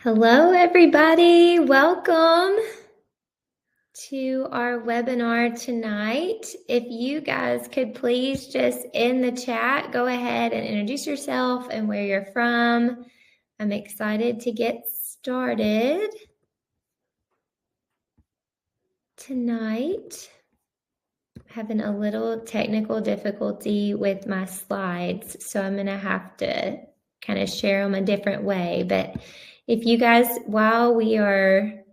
Hello, everybody. Welcome to our webinar tonight. If you guys could please just in the chat, go ahead and introduce yourself and where you're from. I'm excited to get started tonight. Having a little technical difficulty with my slides, so I'm going to have to kind of share them a different way. But if you guys, while we are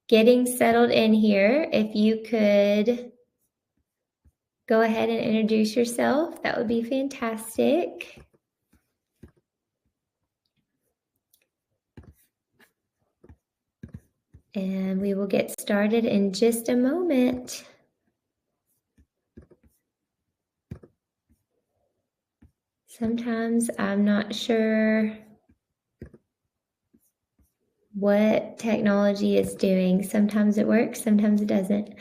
getting settled in here, if you could go ahead and introduce yourself, that would be fantastic. And we will get started in just a moment. Sometimes I'm not sure what technology is doing. Sometimes it works, sometimes it doesn't.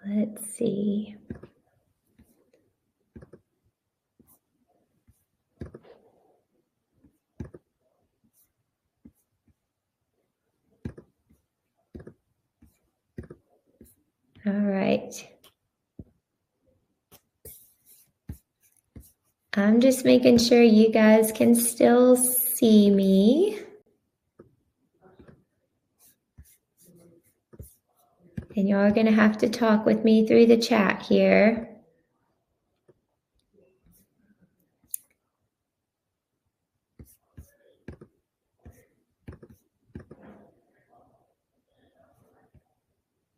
Let's see. All right. I'm just making sure you guys can still see me. And y'all are going to have to talk with me through the chat here.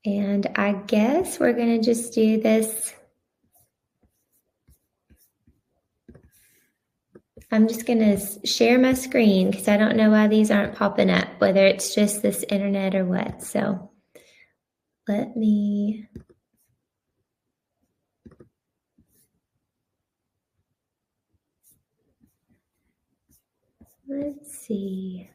And I guess we're going to just do this. I'm just going to share my screen because I don't know why these aren't popping up, whether it's just this internet or what. So let's see.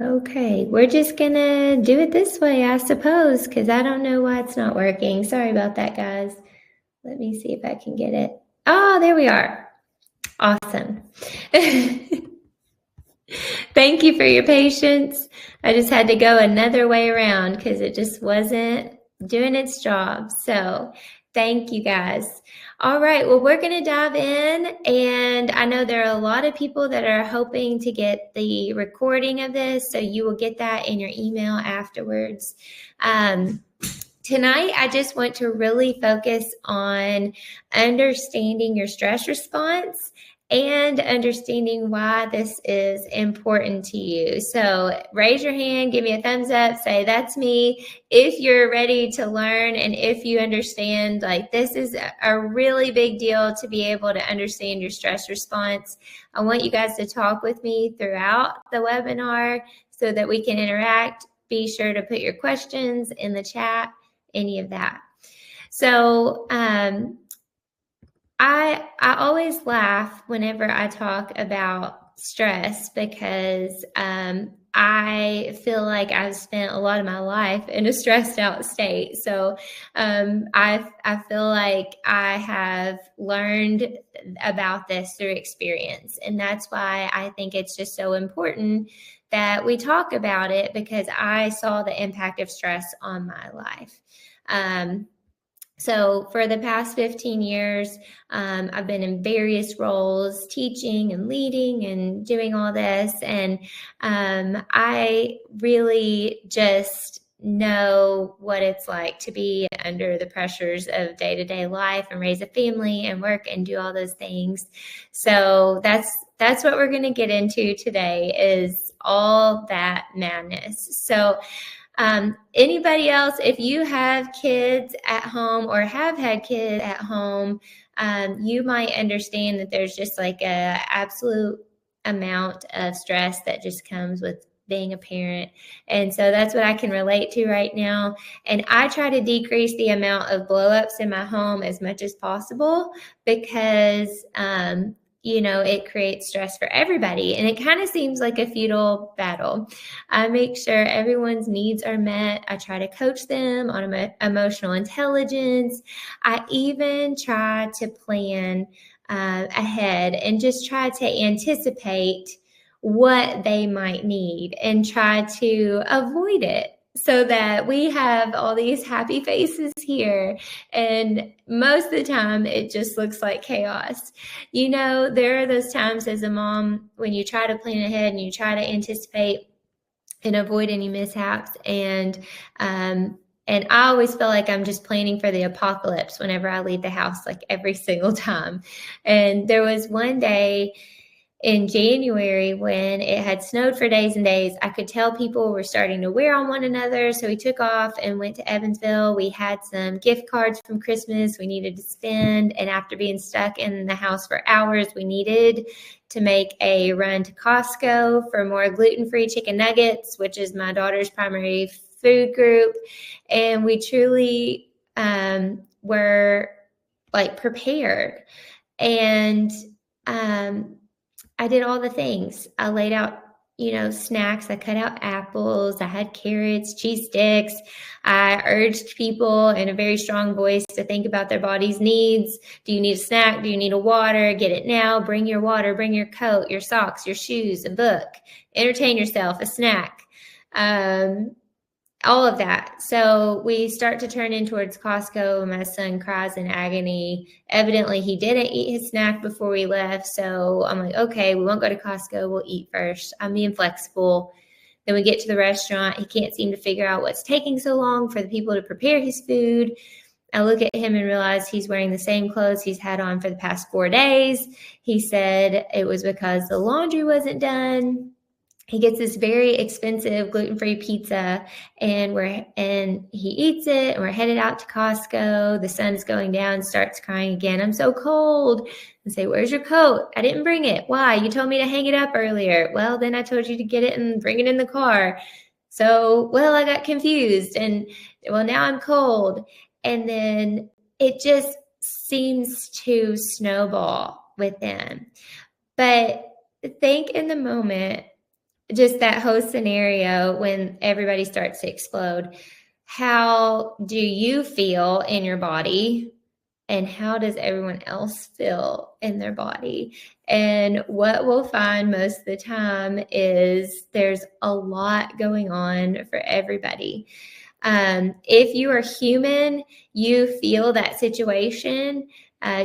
Okay, we're just gonna do it this way, I suppose, because I don't know why it's not working. Sorry about that, guys. Let me see if I can get it. Oh, there we are. Awesome. Thank you for your patience. I just had to go another way around because it just wasn't doing its job. So thank you, guys. All right, well, we're going to dive in, and I know there are a lot of people that are hoping to get the recording of this, so you will get that in your email afterwards. Tonight, I just want to really focus on understanding your stress response and understanding why this is important to you. So raise your hand, give me a thumbs up, say that's me if you're ready to learn and if you understand, like, this is a really big deal to be able to understand your stress response. I want you guys to talk with me throughout the webinar so that we can interact. Be sure to put your questions in the chat, any of that. So I always laugh whenever I talk about stress because I feel like I've spent a lot of my life in a stressed out state. So I feel like I have learned about this through experience. And that's why I think it's just so important that we talk about it, because I saw the impact of stress on my life. So for the past 15 years, I've been in various roles, teaching and leading and doing all this. And I really just know what it's like to be under the pressures of day-to-day life and raise a family and work and do all those things. So that's what we're going to get into today, is all that madness. So anybody else, if you have kids at home or have had kids at home, you might understand that there's just like a absolute amount of stress that just comes with being a parent. And so that's what I can relate to right now. And I try to decrease the amount of blowups in my home as much as possible because, it creates stress for everybody. And it kind of seems like a futile battle. I make sure everyone's needs are met. I try to coach them on emotional intelligence. I even try to plan ahead and just try to anticipate what they might need and try to avoid it so that we have all these happy faces here. And most of the time, it just looks like chaos. There are those times as a mom when you try to plan ahead and you try to anticipate and avoid any mishaps. And I always feel like I'm just planning for the apocalypse whenever I leave the house, like every single time. And there was one day in January when it had snowed for days and days. I could tell people were starting to wear on one another. So we took off and went to Evansville. We had some gift cards from Christmas we needed to spend. And after being stuck in the house for hours, we needed to make a run to Costco for more gluten-free chicken nuggets, which is my daughter's primary food group. And we truly were like prepared. And I did all the things. I laid out, snacks. I cut out apples. I had carrots, cheese sticks. I urged people in a very strong voice to think about their body's needs. Do you need a snack? Do you need a water? Get it now. Bring your water. Bring your coat, your socks, your shoes, a book. Entertain yourself, a snack. All of that. So we start to turn in towards Costco. My son cries in agony. Evidently, he didn't eat his snack before we left. So I'm like, okay, we won't go to Costco. We'll eat first. I'm being flexible. Then we get to the restaurant. He can't seem to figure out what's taking so long for the people to prepare his food. I look at him and realize he's wearing the same clothes he's had on for the past 4 days. He said it was because the laundry wasn't done. He gets this very expensive gluten-free pizza and he eats it, and we're headed out to Costco. The sun's going down, starts crying again. I'm so cold. I say, where's your coat? I didn't bring it. Why? You told me to hang it up earlier. Well, then I told you to get it and bring it in the car. So, I got confused and now I'm cold. And then it just seems to snowball with them. But think in the moment, just that whole scenario when everybody starts to explode, how do you feel in your body and how does everyone else feel in their body? And what we'll find most of the time is there's a lot going on for everybody. If you are human, you feel that situation.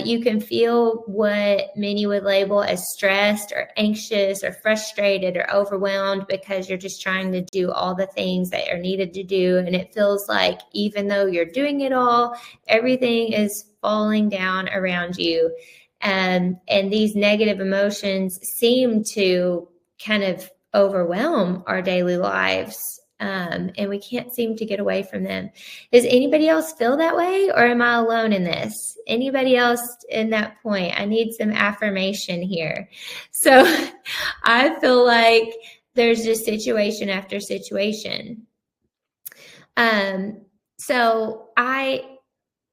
You can feel what many would label as stressed or anxious or frustrated or overwhelmed because you're just trying to do all the things that are needed to do. And it feels like even though you're doing it all, everything is falling down around you. And these negative emotions seem to kind of overwhelm our daily lives. And we can't seem to get away from them. Does anybody else feel that way, or am I alone in this? Anybody else in that point? I need some affirmation here. So I feel like there's just situation after situation. So I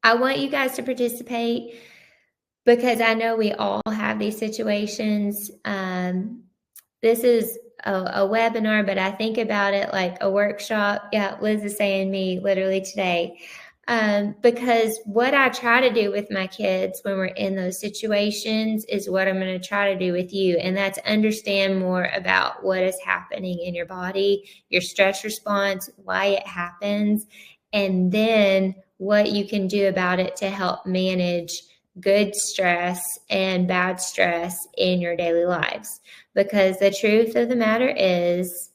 want you guys to participate because I know we all have these situations. This is a webinar, but I think about it like a workshop. Yeah, Liz is saying me literally today. Because what I try to do with my kids when we're in those situations is what I'm going to try to do with you. And that's understand more about what is happening in your body, your stress response, why it happens, and then what you can do about it to help manage good stress and bad stress in your daily lives. Because the truth of the matter is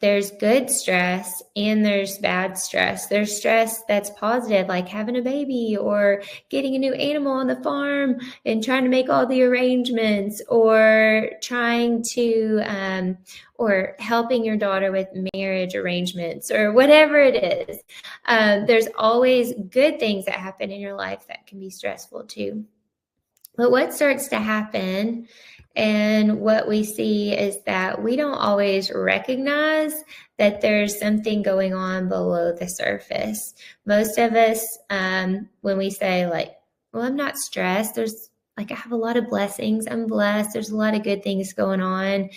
there's good stress and there's bad stress. There's stress that's positive, like having a baby or getting a new animal on the farm and trying to make all the arrangements, or trying to, or helping your daughter with marriage arrangements, or whatever it is. There's always good things that happen in your life that can be stressful too. But what starts to happen and what we see is that we don't always recognize that there's something going on below the surface. Most of us, when we say like, well, I'm not stressed, there's like, I have a lot of blessings, I'm blessed, there's a lot of good things going on.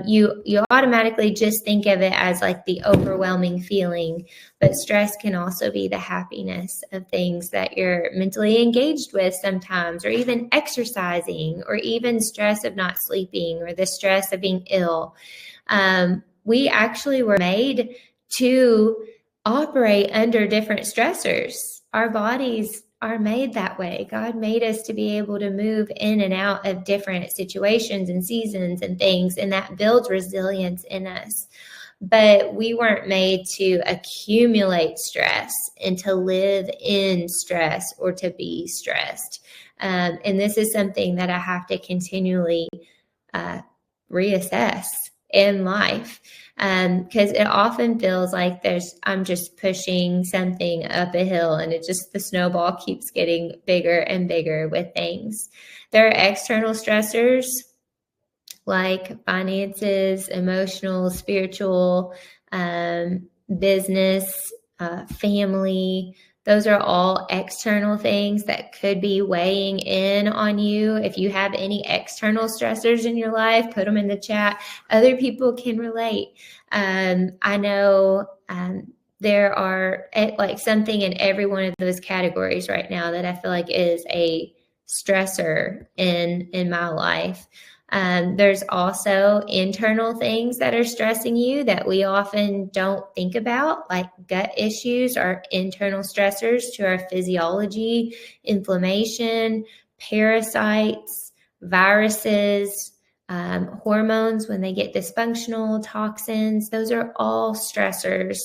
You automatically just think of it as like the overwhelming feeling, but stress can also be the happiness of things that you're mentally engaged with sometimes, or even exercising, or even stress of not sleeping, or the stress of being ill. We actually were made to operate under different stressors. Our bodies are made that way. God made us to be able to move in and out of different situations and seasons and things, and that builds resilience in us. But we weren't made to accumulate stress and to live in stress or to be stressed. And this is something that I have to continually reassess in life, because it often feels like I'm just pushing something up a hill, and the snowball keeps getting bigger and bigger with things. There are external stressors like finances, emotional, spiritual, business, family. Those are all external things that could be weighing in on you. If you have any external stressors in your life, put them in the chat. Other people can relate. I know there are like something in every one of those categories right now that I feel like is a stressor in my life. There's also internal things that are stressing you that we often don't think about, like gut issues are internal stressors to our physiology, inflammation, parasites, viruses, hormones when they get dysfunctional, toxins. Those are all stressors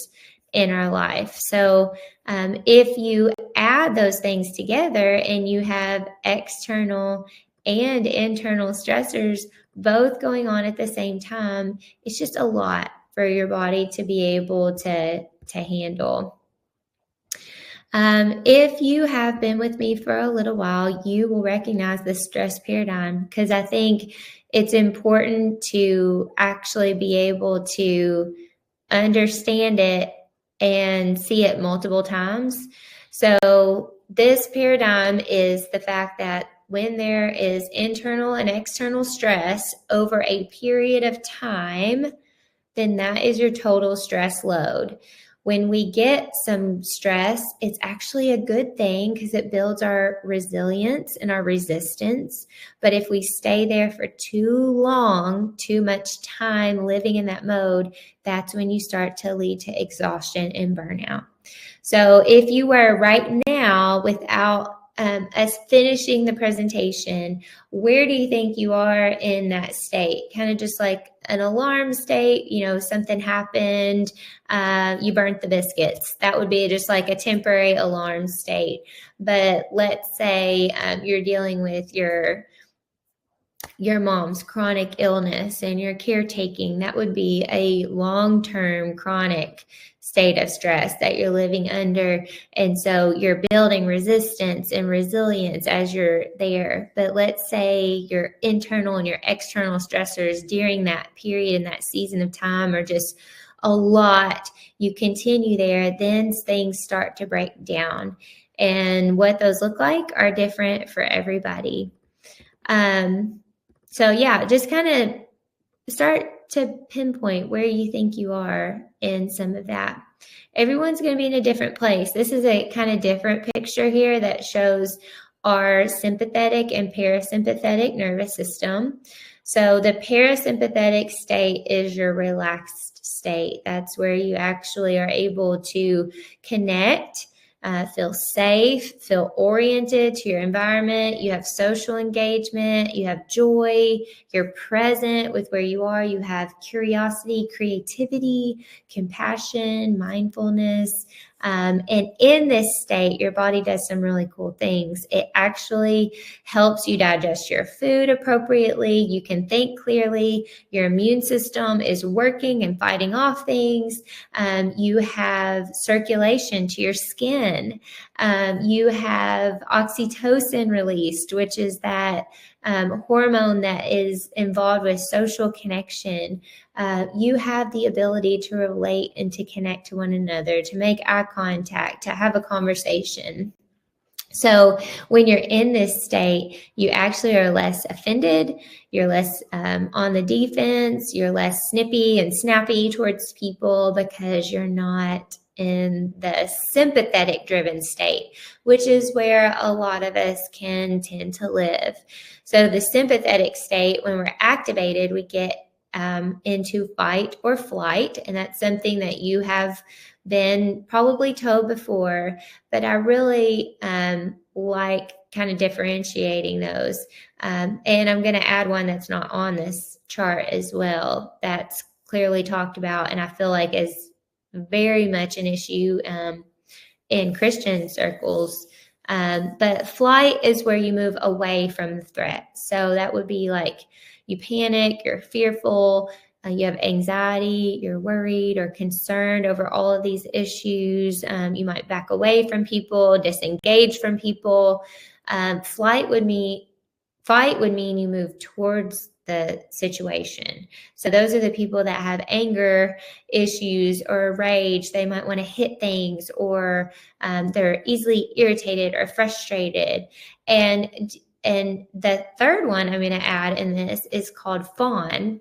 in our life. So if you add those things together and you have external and internal stressors both going on at the same time, it's just a lot for your body to be able to handle. If you have been with me for a little while, you will recognize the stress paradigm, because I think it's important to actually be able to understand it and see it multiple times. So this paradigm is the fact that when there is internal and external stress over a period of time, then that is your total stress load. When we get some stress, it's actually a good thing because it builds our resilience and our resistance. But if we stay there for too long, too much time living in that mode, that's when you start to lead to exhaustion and burnout. So if you were right now, without us finishing the presentation, where do you think you are in that state? Kind of just like an alarm state, something happened, you burnt the biscuits. That would be just like a temporary alarm state. But let's say you're dealing with your mom's chronic illness and you're caretaking. That would be a long-term chronic state of stress that you're living under. And so you're building resistance and resilience as you're there. But let's say your internal and your external stressors during that period and that season of time are just a lot. You continue there, then things start to break down. And what those look like are different for everybody. So yeah, just kind of start to pinpoint where you think you are in some of that. Everyone's going to be in a different place. This is a kind of different picture here that shows our sympathetic and parasympathetic nervous system. So the parasympathetic state is your relaxed state. That's where you actually are able to connect, feel safe, feel oriented to your environment. You have social engagement, you have joy, you're present with where you are, you have curiosity, creativity, compassion, mindfulness. And in this state, your body does some really cool things. It actually helps you digest your food appropriately. You can think clearly. Your immune system is working and fighting off things. You have circulation to your skin. You have oxytocin released, which is that hormone that is involved with social connection. You have the ability to relate and to connect to one another, to make eye contact, to have a conversation. So when you're in this state, you actually are less offended, you're less on the defense, you're less snippy and snappy towards people because you're not in the sympathetic driven state, which is where a lot of us can tend to live. So the sympathetic state, when we're activated, we get into fight or flight, and that's something that you have been probably told before, but I really like kind of differentiating those. And I'm going to add one that's not on this chart as well, that's clearly talked about, and I feel like is very much an issue in Christian circles. But flight is where you move away from the threat. So that would be like you panic, you're fearful, you have anxiety, you're worried or concerned over all of these issues. You might back away from people, disengage from people. Fight would mean you move towards the situation. So those are the people that have anger issues or rage. They might want to hit things, or they're easily irritated or frustrated. And the third one I'm going to add in this is called fawn.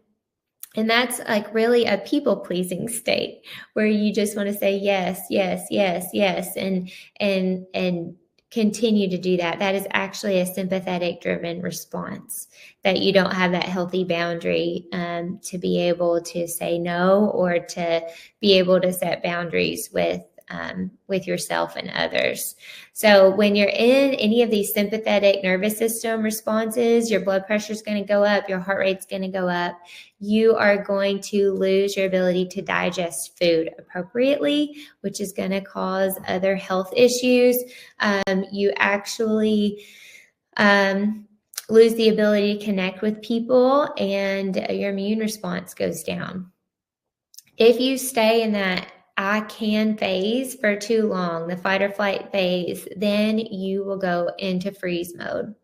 And that's like really a people pleasing state where you just want to say yes, yes, yes, yes, and continue to do that. That is actually a sympathetic driven response, that you don't have that healthy boundary to be able to say no, or to be able to set boundaries with yourself and others. So when you're in any of these sympathetic nervous system responses, your blood pressure is going to go up, your heart rate's going to go up. You are going to lose your ability to digest food appropriately, which is going to cause other health issues. You actually lose the ability to connect with people, and your immune response goes down. If you stay in that I can phase for too long, the fight or flight phase, then you will go into freeze mode.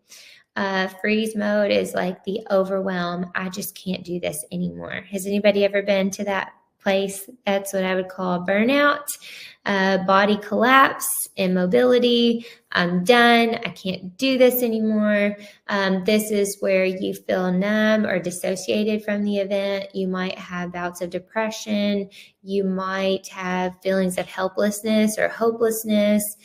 Freeze mode is like the overwhelm. I just can't do this anymore. Has anybody ever been to that place? That's what I would call burnout, body collapse, immobility. I'm done. I can't do this anymore. This is where you feel numb or dissociated from the event. You might have bouts of depression. You might have feelings of helplessness or hopelessness.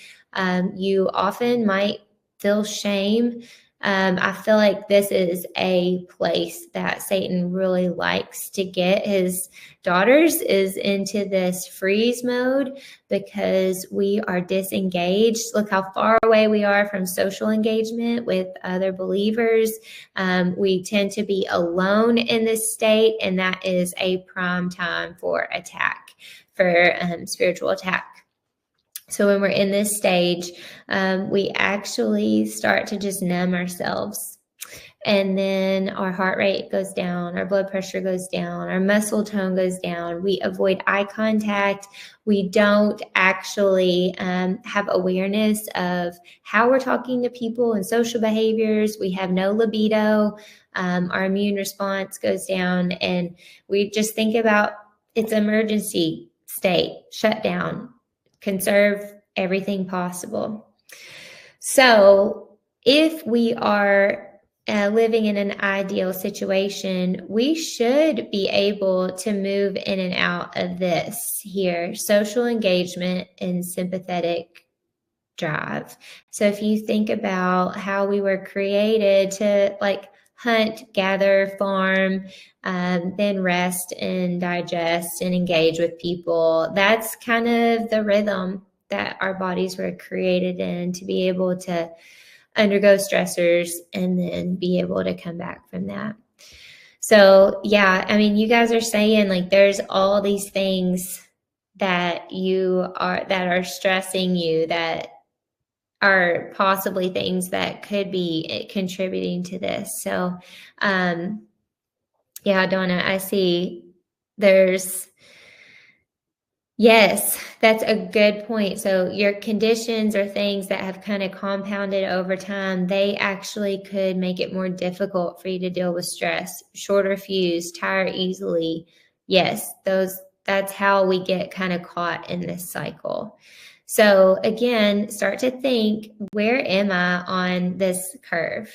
You often might feel shame. I feel like this is a place that Satan really likes to get his daughters, is into this freeze mode, because we are disengaged. Look how far away we are from social engagement with other believers. We tend to be alone in this state, and that is a prime time for attack, for spiritual attack. So when we're in this stage, we actually start to just numb ourselves. And then our heart rate goes down, our blood pressure goes down, our muscle tone goes down. We avoid eye contact. We don't actually have awareness of how we're talking to people and social behaviors. We have no libido. Our immune response goes down, and we just think about it's emergency state, shut down, conserve everything possible. So if we are living in an ideal situation, we should be able to move in and out of this here, social engagement and sympathetic drive. So if you think about how we were created to like hunt, gather, farm, then rest and digest and engage with people, that's kind of the rhythm that our bodies were created in, to be able to undergo stressors and then be able to come back from that. So yeah, I mean, you guys are saying like there's all these things that are stressing you, that are possibly things that could be contributing to this. So yeah, Donna, I see there's Yes, that's a good point. So your conditions or things that have kind of compounded over time, they actually could make it more difficult for you to deal with stress. Shorter fuse, tire easily. Yes, that's how we get kind of caught in this cycle. So again, start to think, where am I on this curve?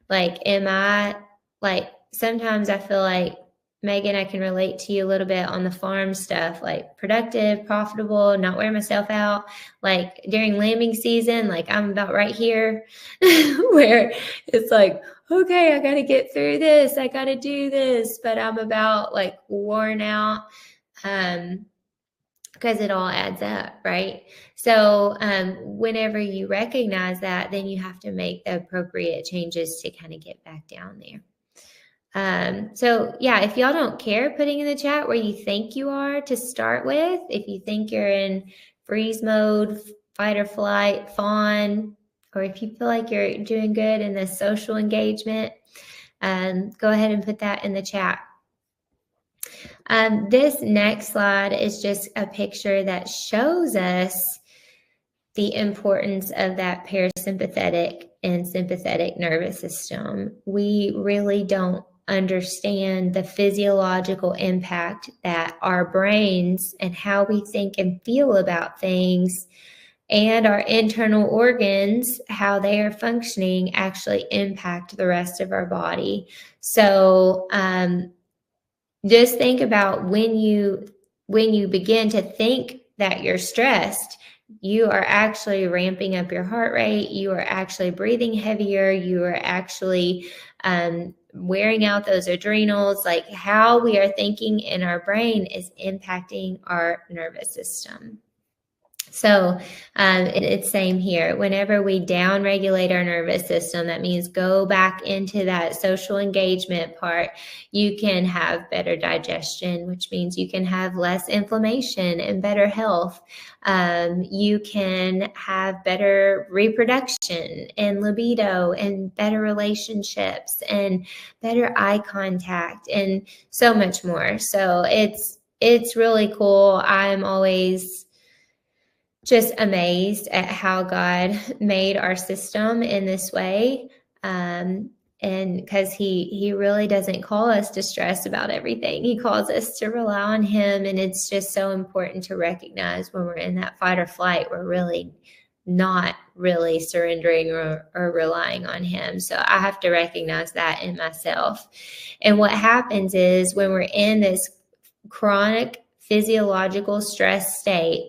Like, am I like sometimes I feel like, Megan, I can relate to you a little bit on the farm stuff, like productive, profitable, not wear myself out. Like during lambing season, like I'm about right here where it's like, okay, I got to get through this. I got to do this, but I'm about like worn out. Because it all adds up, right? So whenever you recognize that, then you have to make the appropriate changes to kind of get back down there. So yeah, if y'all don't care, putting in the chat where you think you are to start with. If you think you're in freeze mode, fight or flight, fawn, or if you feel like you're doing good in the social engagement, go ahead and put that in the chat. This next slide is just a picture that shows us the importance of that parasympathetic and sympathetic nervous system. We really don't understand the physiological impact that our brains and how we think and feel about things and our internal organs, how they are functioning, actually impact the rest of our body. So just think about when you begin to think that you're stressed, you are actually ramping up your heart rate, you are actually breathing heavier, you are actually wearing out those adrenals. Like how we are thinking in our brain is impacting our nervous system. So it's same here. Whenever we down-regulate our nervous system, that means go back into that social engagement part, you can have better digestion, which means you can have less inflammation and better health. You can have better reproduction and libido and better relationships and better eye contact and so much more. So it's really cool. I'm always just amazed at how God made our system in this way. And because he really doesn't call us to stress about everything. He calls us to rely on him. And it's just so important to recognize when we're in that fight or flight, we're really not really surrendering or relying on him. So I have to recognize that in myself. And what happens is when we're in this chronic physiological stress state,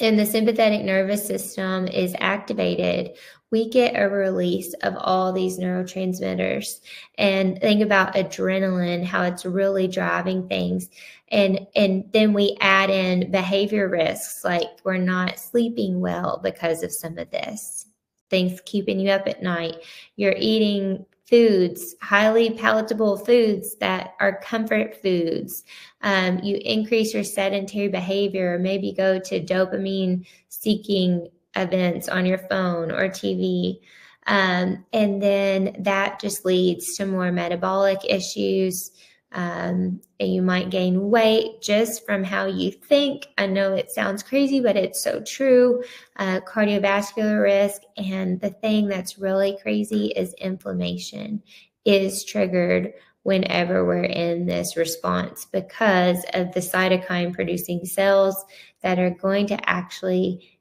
and the sympathetic nervous system is activated, we get a release of all these neurotransmitters. And think about adrenaline, how it's really driving things. And then we add in behavior risks, like we're not sleeping well because of some of this. Things keeping you up at night. You're eating foods, highly palatable foods that are comfort foods. You increase your sedentary behavior, or maybe go to dopamine seeking events on your phone or TV. And then that just leads to more metabolic issues. And you might gain weight just from how you think. I know it sounds crazy, but it's so true. Cardiovascular risk. And the thing that's really crazy is inflammation is triggered whenever we're in this response because of the cytokine producing cells that are going to actually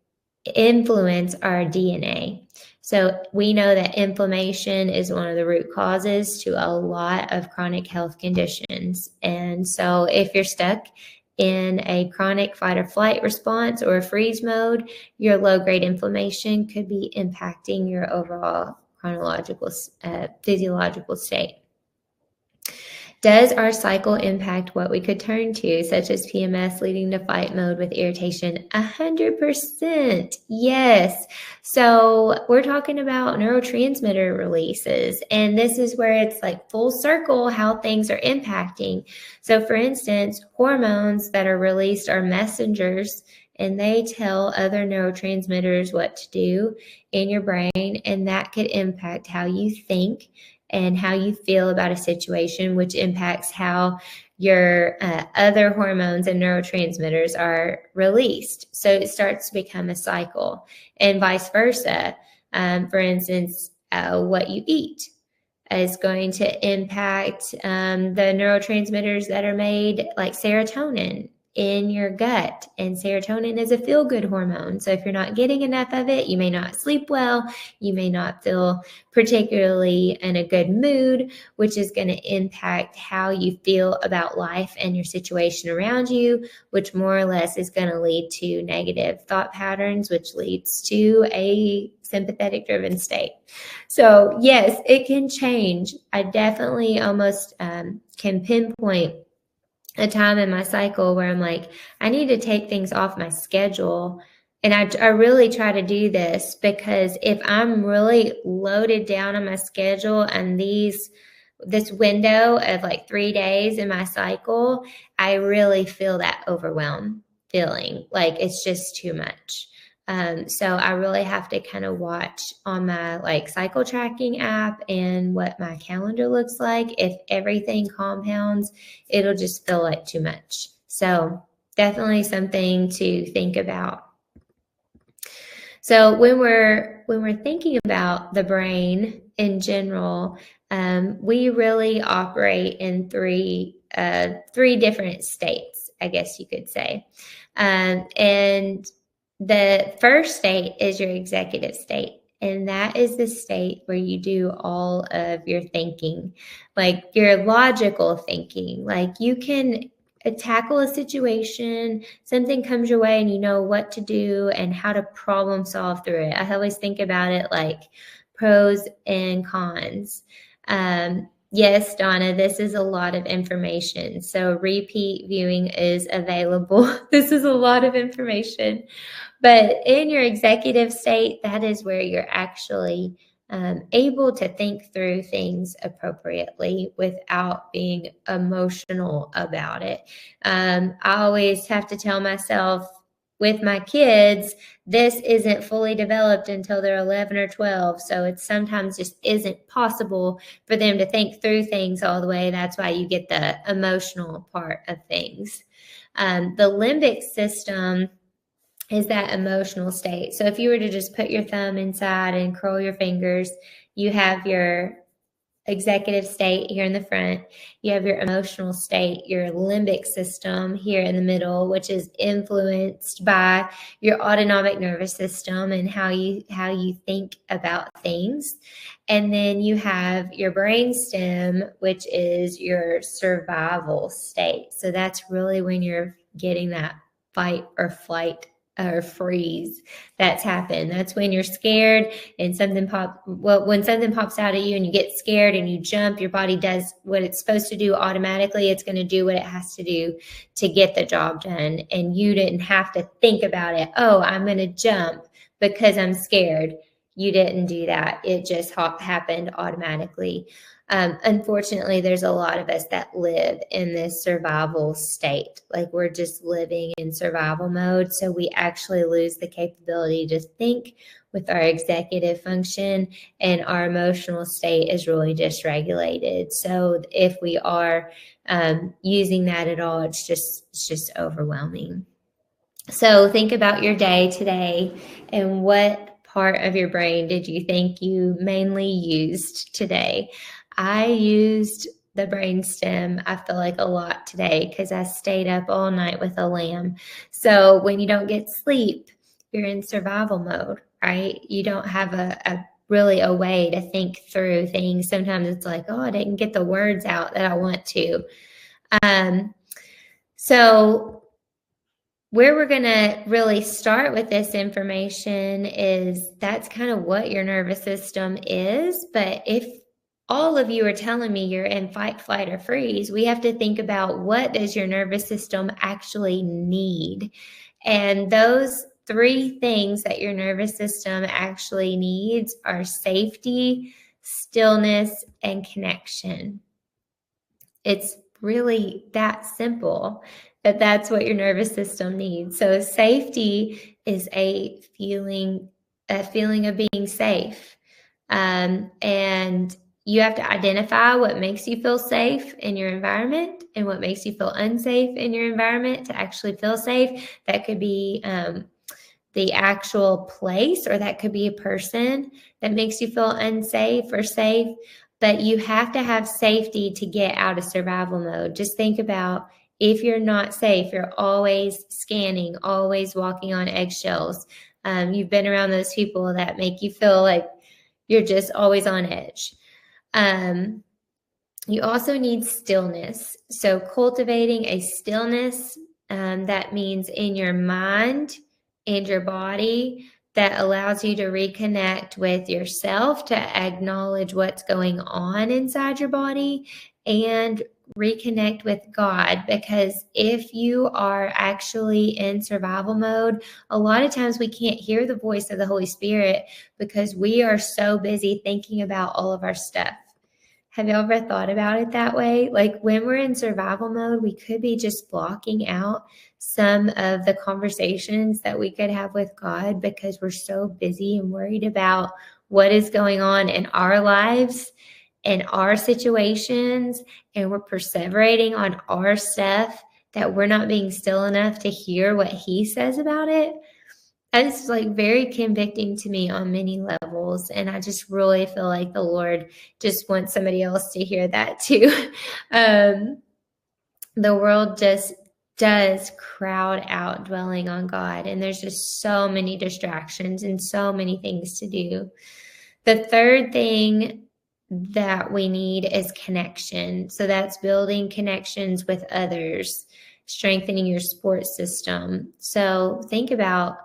influence our DNA. So we know that inflammation is one of the root causes to a lot of chronic health conditions. And so if you're stuck in a chronic fight or flight response or a freeze mode, your low-grade inflammation could be impacting your overall chronological, physiological state. Does our cycle impact what we could turn to, such as PMS leading to fight mode with irritation? 100%. Yes. So we're talking about neurotransmitter releases, and this is where it's like full circle how things are impacting. So for instance, hormones that are released are messengers, and they tell other neurotransmitters what to do in your brain, and that could impact how you think and how you feel about a situation, which impacts how your other hormones and neurotransmitters are released. So it starts to become a cycle, and vice versa. For instance, what you eat is going to impact the neurotransmitters that are made, like serotonin, in your gut. And serotonin is a feel good hormone. So if you're not getting enough of it, you may not sleep well, you may not feel particularly in a good mood, which is going to impact how you feel about life and your situation around you, which more or less is going to lead to negative thought patterns, which leads to a sympathetic driven state. So yes, it can change. I definitely almost can pinpoint a time in my cycle where I'm like, I need to take things off my schedule. And I really try to do this because if I'm really loaded down on my schedule and this window of like 3 days in my cycle, I really feel that overwhelm feeling like it's just too much. So I really have to kind of watch on my like cycle tracking app and what my calendar looks like. If everything compounds, it'll just feel like too much. So definitely something to think about. So when we're thinking about the brain in general, we really operate in three different states, I guess you could say. And the first state is your executive state. And that is the state where you do all of your thinking, like your logical thinking. Like you can tackle a situation, something comes your way and you know what to do and how to problem solve through it. I always think about it like pros and cons. Yes, Donna, this is a lot of information. So repeat viewing is available. This is a lot of information. But in your executive state, that is where you're actually able to think through things appropriately without being emotional about it. I always have to tell myself with my kids, this isn't fully developed until they're 11 or 12. So it sometimes just isn't possible for them to think through things all the way. That's why you get the emotional part of things. The limbic system is that emotional state. So if you were to just put your thumb inside and curl your fingers, you have your executive state here in the front. You have your emotional state, your limbic system here in the middle, which is influenced by your autonomic nervous system and how you think about things. And then you have your brainstem, which is your survival state. So that's really when you're getting that fight or flight or freeze that's happened. That's when you're scared and when something pops out at you and you get scared and you jump, your body does what it's supposed to do automatically. It's going to do what it has to do to get the job done. And you didn't have to think about it. Oh, I'm going to jump because I'm scared. You didn't do that. It just happened automatically. Unfortunately, there's a lot of us that live in this survival state. Like we're just living in survival mode. So we actually lose the capability to think with our executive function, and our emotional state is really dysregulated. So if we are using that at all, it's just overwhelming. So think about your day today and what part of your brain did you think you mainly used today? I used the brainstem, I feel like a lot today because I stayed up all night with a lamb. So when you don't get sleep, you're in survival mode, right? You don't have really a way to think through things. Sometimes it's like, oh, I didn't get the words out that I want to. So where we're going to really start with this information is that's kind of what your nervous system is. But if all of you are telling me you're in fight, flight, or freeze, we have to think about what does your nervous system actually need. And those three things that your nervous system actually needs are safety, stillness, and connection. It's really that simple. That's what your nervous system needs. So safety is a feeling of being safe. And you have to identify what makes you feel safe in your environment and what makes you feel unsafe in your environment to actually feel safe. That could be the actual place, or that could be a person that makes you feel unsafe or safe. But you have to have safety to get out of survival mode. Just think about, if you're not safe, you're always scanning, always walking on eggshells. You've been around those people that make you feel like you're just always on edge. You also need stillness. So cultivating a stillness, that means in your mind and your body, that allows you to reconnect with yourself, to acknowledge what's going on inside your body, and reconnect with God. Because if you are actually in survival mode, a lot of times we can't hear the voice of the Holy Spirit because we are so busy thinking about all of our stuff. Have you ever thought about it that way? Like when we're in survival mode, we could be just blocking out some of the conversations that we could have with God because we're so busy and worried about what is going on in our lives and our situations, and we're perseverating on our stuff, that we're not being still enough to hear what He says about it. It's like very convicting to me on many levels. And I just really feel like the Lord just wants somebody else to hear that too. The world just does crowd out dwelling on God. And there's just so many distractions and so many things to do. The third thing that we need is connection. So that's building connections with others, strengthening your support system. So think about,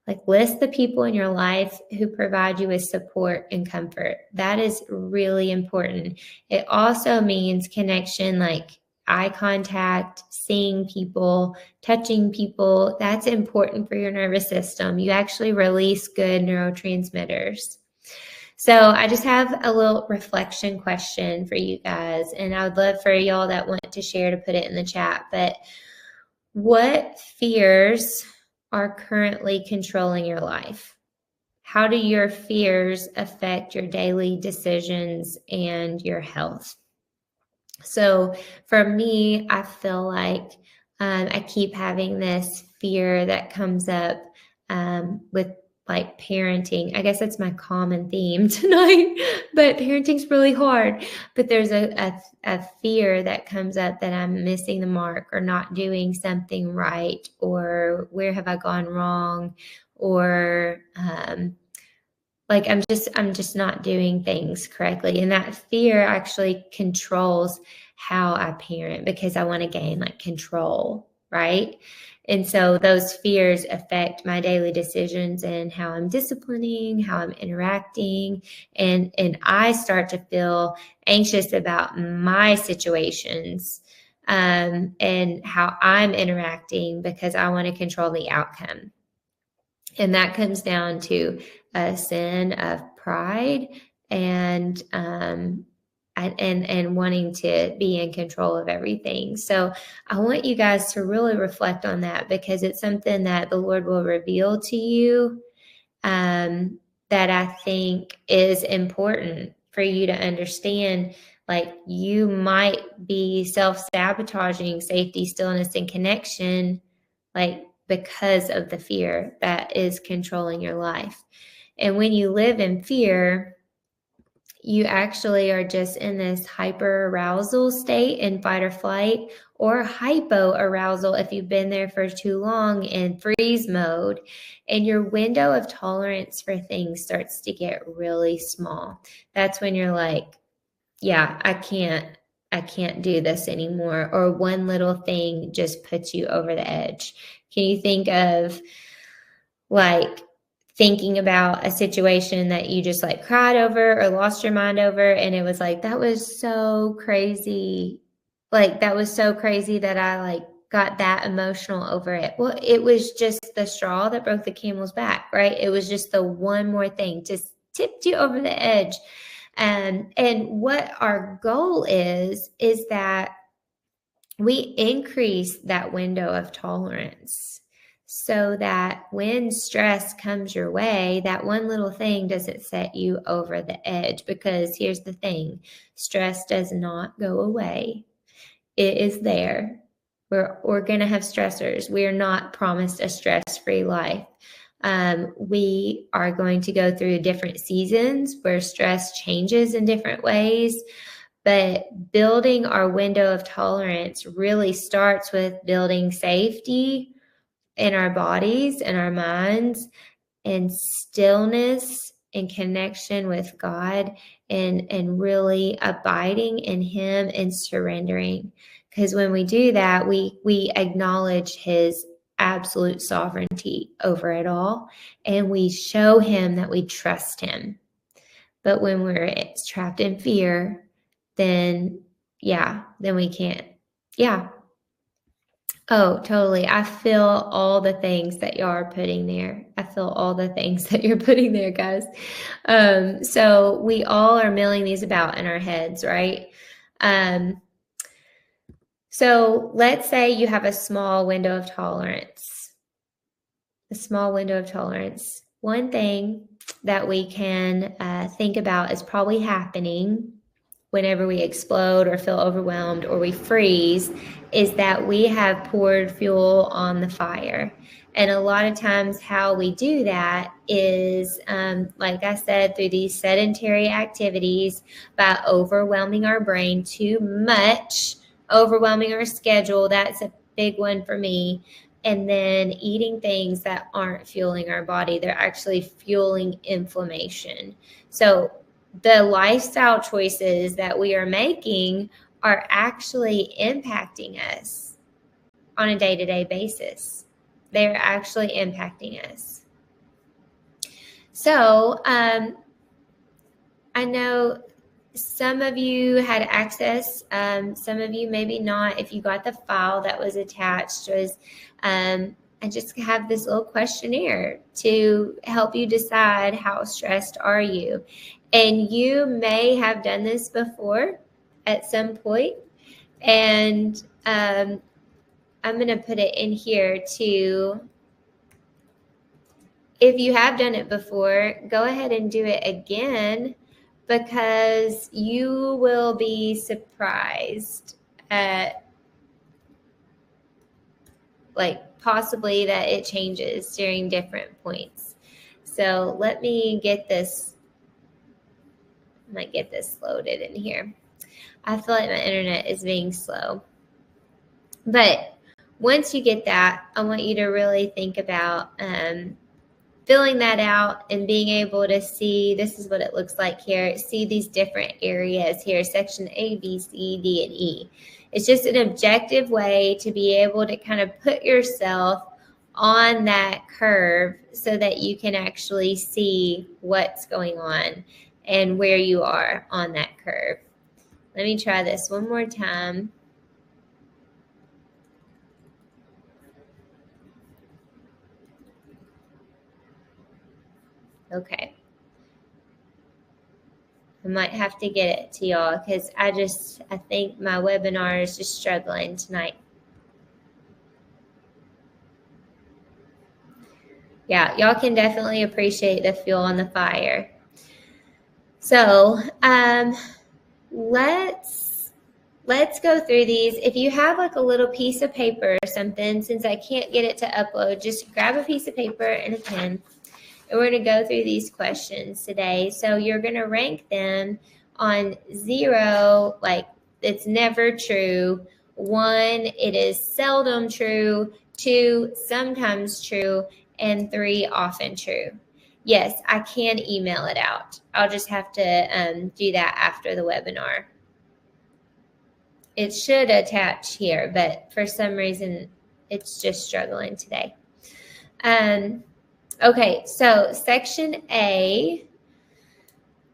like, list the people in your life who provide you with support and comfort. That is really important. It also means connection, like eye contact, seeing people, touching people. That's important for your nervous system. You actually release good neurotransmitters. So I just have a little reflection question for you guys, and I would love for y'all that want to share to put it in the chat. But what fears are currently controlling your life? How do your fears affect your daily decisions and your health? So for me, I feel like I keep having this fear that comes up with like parenting. I guess that's my common theme tonight, but parenting's really hard. But there's a fear that comes up that I'm missing the mark, or not doing something right, or where have I gone wrong, or like I'm just not doing things correctly. And that fear actually controls how I parent, because I want to gain like control, right? And so those fears affect my daily decisions and how I'm disciplining, how I'm interacting, and I start to feel anxious about my situations, and how I'm interacting, because I want to control the outcome. And that comes down to a sin of pride and wanting to be in control of everything. So I want you guys to really reflect on that, because it's something that the Lord will reveal to you, that I think is important for you to understand. Like, you might be self-sabotaging safety, stillness, and connection, like because of the fear that is controlling your life. And when you live in fear, you actually are just in this hyper arousal state in fight or flight, or hypo arousal if you've been there for too long, in freeze mode. And your window of tolerance for things starts to get really small. That's when you're like, yeah, I can't do this anymore. Or one little thing just puts you over the edge. Can you think of like thinking about a situation that you just like cried over or lost your mind over, and it was like, that was so crazy. Like, that was so crazy that I like got that emotional over it. Well, it was just the straw that broke the camel's back, right? It was just the one more thing, just tipped you over the edge. And what our goal is that we increase that window of tolerance. so that when stress comes your way, that one little thing doesn't set you over the edge. Because here's the thing, stress does not go away. It is there. We're going to have stressors. We are not promised a stress-free life. We are going to go through different seasons where stress changes in different ways. But building our window of tolerance really starts with building safety in our bodies and our minds, and stillness and connection with God, and really abiding in Him and surrendering. Because when we do that, we acknowledge His absolute sovereignty over it all, and we show Him that we trust Him. But when we're trapped in fear, then we can't. Yeah. Oh, totally. I feel all the things that y'all are putting there. I feel all the things that you're putting there, guys. So we all are milling these about in our heads, right? So let's say you have a small window of tolerance. A small window of tolerance. One thing that we can think about is probably happening whenever we explode or feel overwhelmed or we freeze, is that we have poured fuel on the fire. And a lot of times how we do that is, like I said, through these sedentary activities, by overwhelming our brain too much, overwhelming our schedule. That's a big one for me. And then eating things that aren't fueling our body. They're actually fueling inflammation. So the lifestyle choices that we are making are actually impacting us on a day-to-day basis. They're actually impacting us. So I know some of you had access, some of you maybe not. If you got the file that was attached, was I just have this little questionnaire to help you decide how stressed are you. And you may have done this before at some point. And I'm going to put it in here too. If you have done it before, go ahead and do it again, because you will be surprised at possibly that it changes during different points. So let me get this. I might get this loaded in here. I feel like my internet is being slow. But once you get that, I want you to really think about filling that out and being able to see, this is what it looks like here. See these different areas here, section A, B, C, D, and E. It's just an objective way to be able to kind of put yourself on that curve so that you can actually see what's going on and where you are on that curve. Let me try this one more time. Okay. I might have to get it to y'all because I think my webinar is just struggling tonight. Yeah, y'all can definitely appreciate the fuel on the fire. So let's go through these. If you have like a little piece of paper or something, since I can't get it to upload, just grab a piece of paper and a pen. And we're going to go through these questions today. So you're going to rank them on 0, like it's never true. 1, it is seldom true. 2, sometimes true. And 3, often true. Yes, I can email it out. I'll just have to do that after the webinar. It should attach here, but for some reason, it's just struggling today. Okay, so section A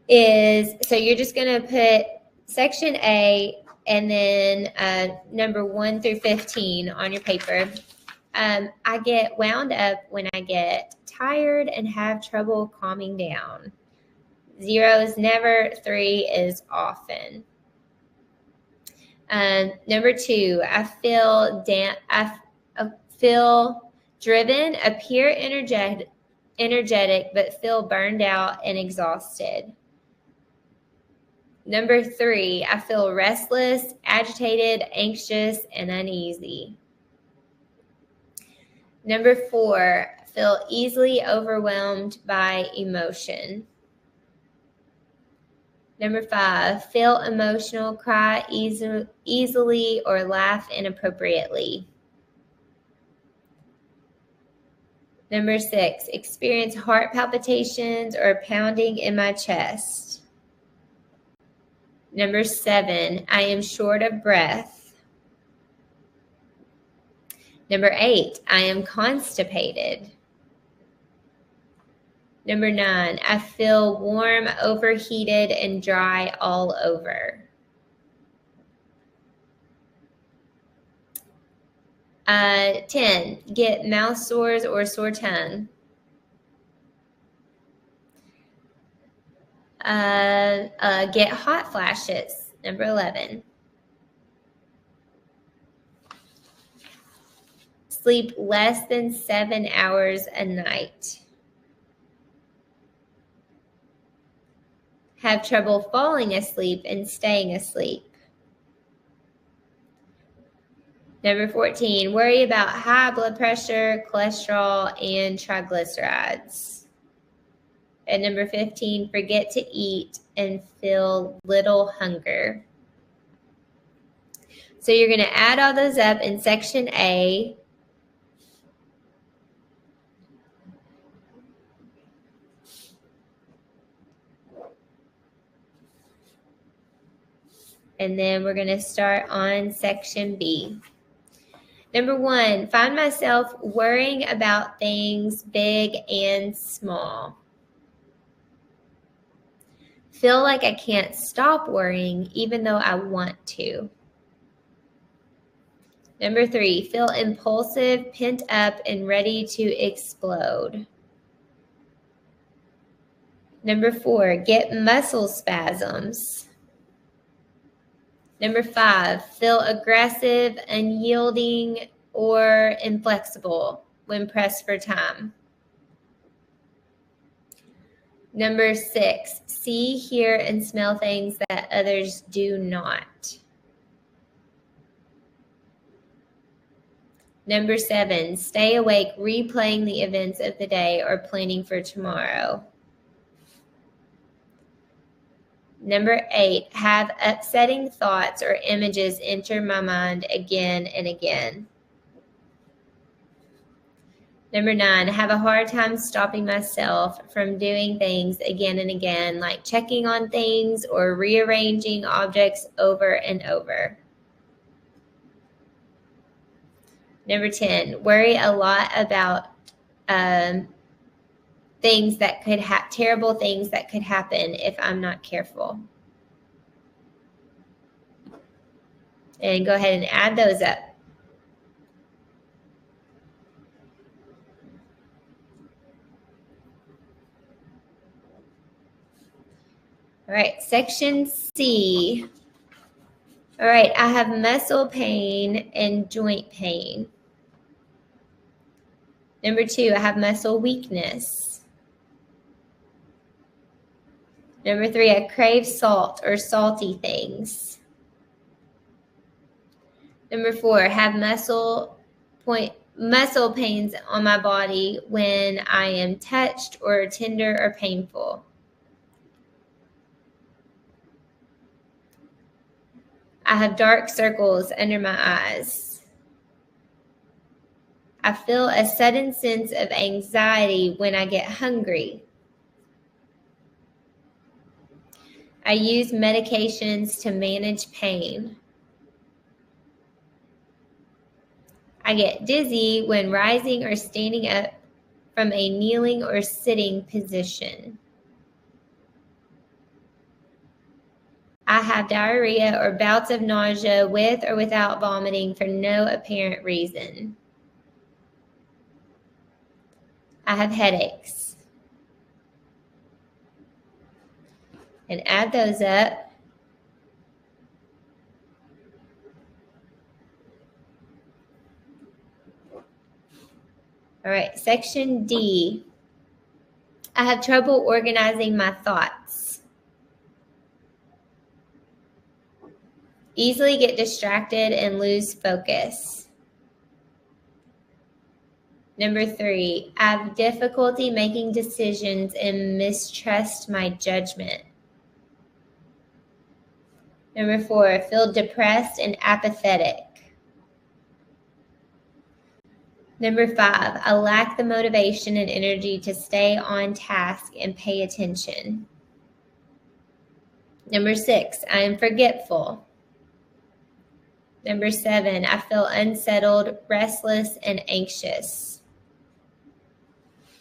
is, so you're just going to put section A and then number 1 through 15 on your paper. I get wound up when I get tired and have trouble calming down. 0 is never, 3 is often. Number 2, I feel Driven, appear energetic, but feel burned out and exhausted. Number 3, I feel restless, agitated, anxious, and uneasy. Number 4, feel easily overwhelmed by emotion. Number 5, feel emotional, cry easily, or laugh inappropriately. Number 6, experience heart palpitations or pounding in my chest. Number 7, I am short of breath. Number 8, I am constipated. Number 9, I feel warm, overheated, and dry all over. 10, get mouth sores or sore tongue. Get hot flashes. Number 11. Sleep less than 7 hours a night. Have trouble falling asleep and staying asleep. Number 14, worry about high blood pressure, cholesterol, and triglycerides. And number 15, forget to eat and feel little hunger. So you're going to add all those up in section A. And then we're going to start on section B. Number 1, find myself worrying about things big and small. Feel like I can't stop worrying even though I want to. Number 3, feel impulsive, pent up, and ready to explode. Number 4, get muscle spasms. Number 5, feel aggressive, unyielding, or inflexible when pressed for time. Number 6, see, hear, and smell things that others do not. Number 7, stay awake, replaying the events of the day or planning for tomorrow. Number 8, have upsetting thoughts or images enter my mind again and again. Number 9, have a hard time stopping myself from doing things again and again, like checking on things or rearranging objects over and over. Number 10, worry a lot about things that could terrible things that could happen if I'm not careful. And go ahead and add those up. All right, section C. All right, I have muscle pain and joint pain. Number 2, I have muscle weakness. Number 3, I crave salt or salty things. Number 4, have muscle pains on my body when I am touched or tender or painful. I have dark circles under my eyes. I feel a sudden sense of anxiety when I get hungry. I use medications to manage pain. I get dizzy when rising or standing up from a kneeling or sitting position. I have diarrhea or bouts of nausea with or without vomiting for no apparent reason. I have headaches. And add those up. All right, section D. I have trouble organizing my thoughts. Easily get distracted and lose focus. Number 3, I have difficulty making decisions and mistrust my judgment. Number 4, feel depressed and apathetic. Number 5, I lack the motivation and energy to stay on task and pay attention. Number 6, I am forgetful. Number 7, I feel unsettled, restless, and anxious.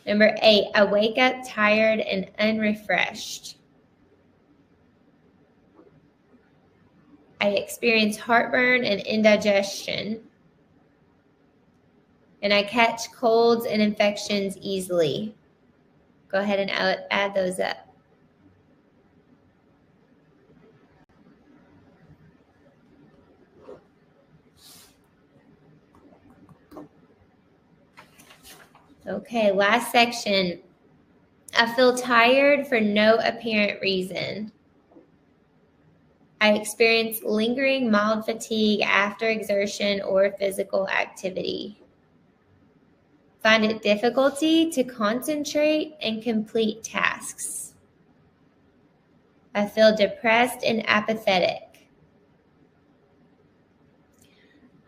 Number 8, I wake up tired and unrefreshed. I experience heartburn and indigestion. And I catch colds and infections easily. Go ahead and add those up. Okay, last section. I feel tired for no apparent reason. I experience lingering mild fatigue after exertion or physical activity. Find it difficulty to concentrate and complete tasks. I feel depressed and apathetic.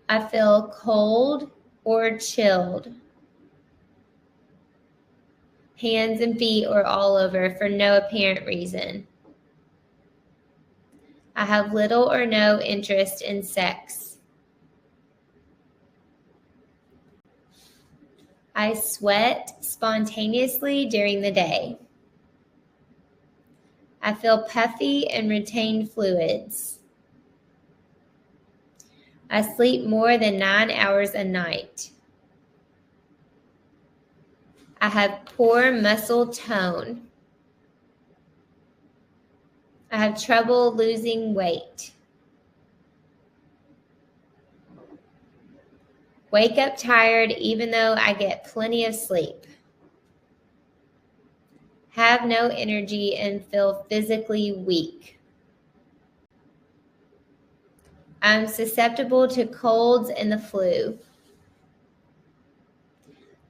I feel cold or chilled. Hands and feet or all over for no apparent reason. I have little or no interest in sex. I sweat spontaneously during the day. I feel puffy and retain fluids. I sleep more than 9 hours a night. I have poor muscle tone. I have trouble losing weight. Wake up tired even though I get plenty of sleep. Have no energy and feel physically weak. I'm susceptible to colds and the flu.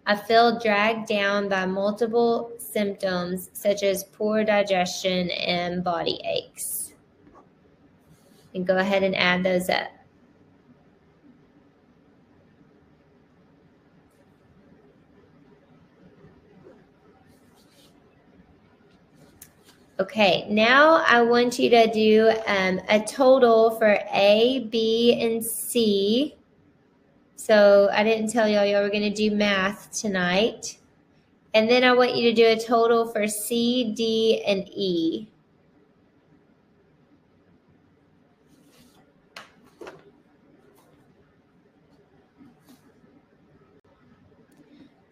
I feel dragged down by multiple symptoms such as poor digestion and body aches. And go ahead and add those up. Okay, now I want you to do a total for A, B, and C. So I didn't tell y'all were going to do math tonight. And then I want you to do a total for C, D, and E.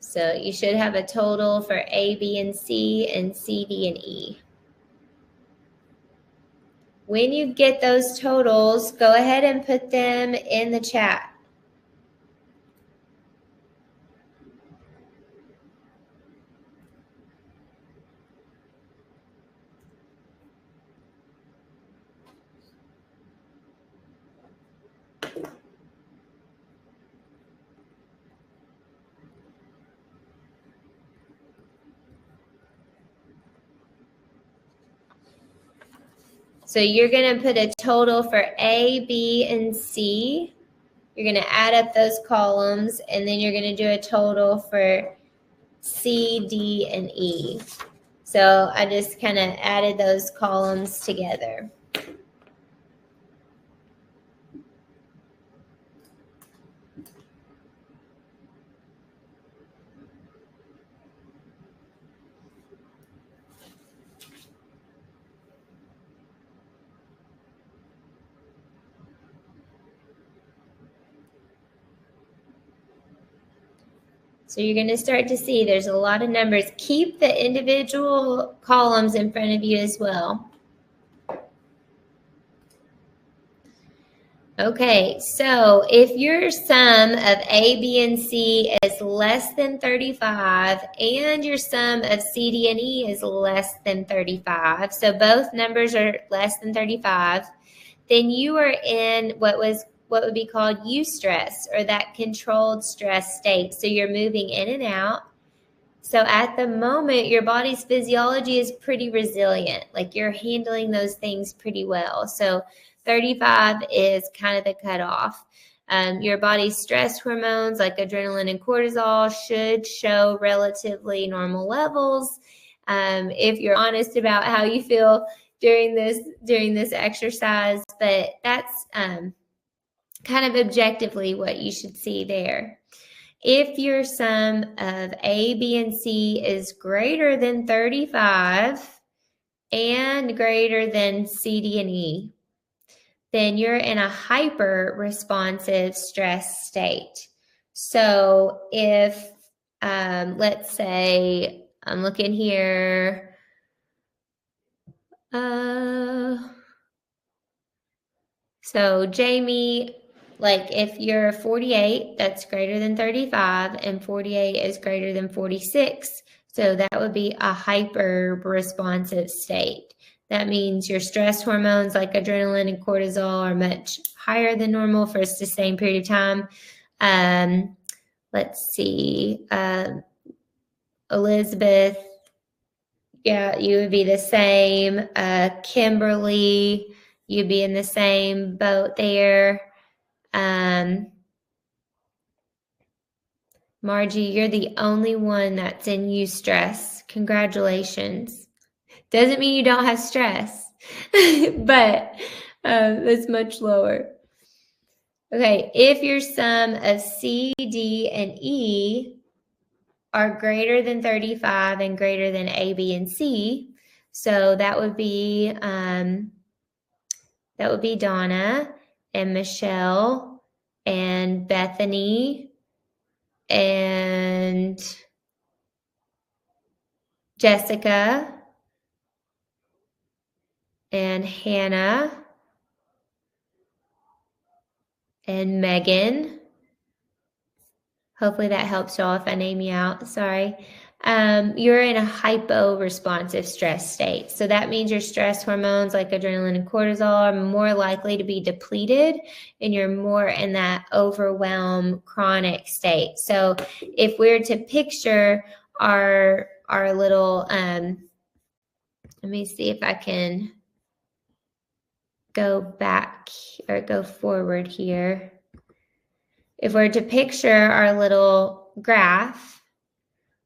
So you should have a total for A, B, and C, and C, D, and E. When you get those totals, go ahead and put them in the chat. So you're going to put a total for A, B, and C. You're going to add up those columns, and then you're going to do a total for C, D, and E. So I just kind of added those columns together. So you're going to start to see there's a lot of numbers. Keep the individual columns in front of you as well. Okay, so if your sum of A, B, and C is less than 35 and your sum of C, D, and E is less than 35, so both numbers are less than 35, then you are in what would be called eustress, or that controlled stress state. So you're moving in and out. So at the moment, your body's physiology is pretty resilient. Like you're handling those things pretty well. So 35 is kind of the cutoff. Your body's stress hormones like adrenaline and cortisol should show relatively normal levels. If you're honest about how you feel during this exercise, but that's kind of objectively what you should see there. If your sum of A, B, and C is greater than 35 and greater than C, D, and E, then you're in a hyper responsive stress state. So if, let's say, I'm looking here, so Jamie, like if you're 48, that's greater than 35, and 48 is greater than 46. So that would be a hyper responsive state. That means your stress hormones like adrenaline and cortisol are much higher than normal for a sustained period of time. Let's see, Elizabeth, yeah, you would be the same. Kimberly, you'd be in the same boat there. Margie, you're the only one that's in eustress. Congratulations. Doesn't mean you don't have stress, but it's much lower. Okay, if your sum of C, D, and E are greater than 35 and greater than A, B, and C, so that would be Donna and Michelle and Bethany and Jessica and Hannah and Megan. Hopefully that helps y'all if I name you out. Sorry. You're in a hypo-responsive stress state. So that means your stress hormones like adrenaline and cortisol are more likely to be depleted, and you're more in that overwhelm chronic state. So if we're to picture our little, let me see if I can go back or go forward here. If we're to picture our little graph,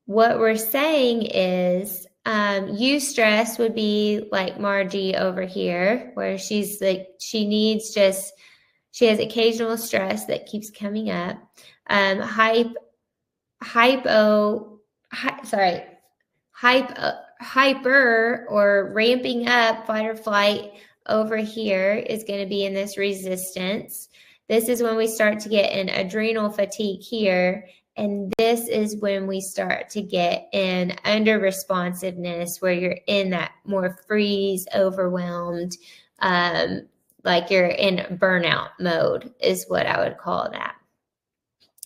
what we're saying is eustress would be like Margie over here, where she's like, she has occasional stress that keeps coming up. Hyper or ramping up fight or flight over here is going to be in this resistance. This is when we start to get an adrenal fatigue here. And this is when we start to get in under responsiveness, where you're in that more freeze, overwhelmed, like you're in burnout mode is what I would call that.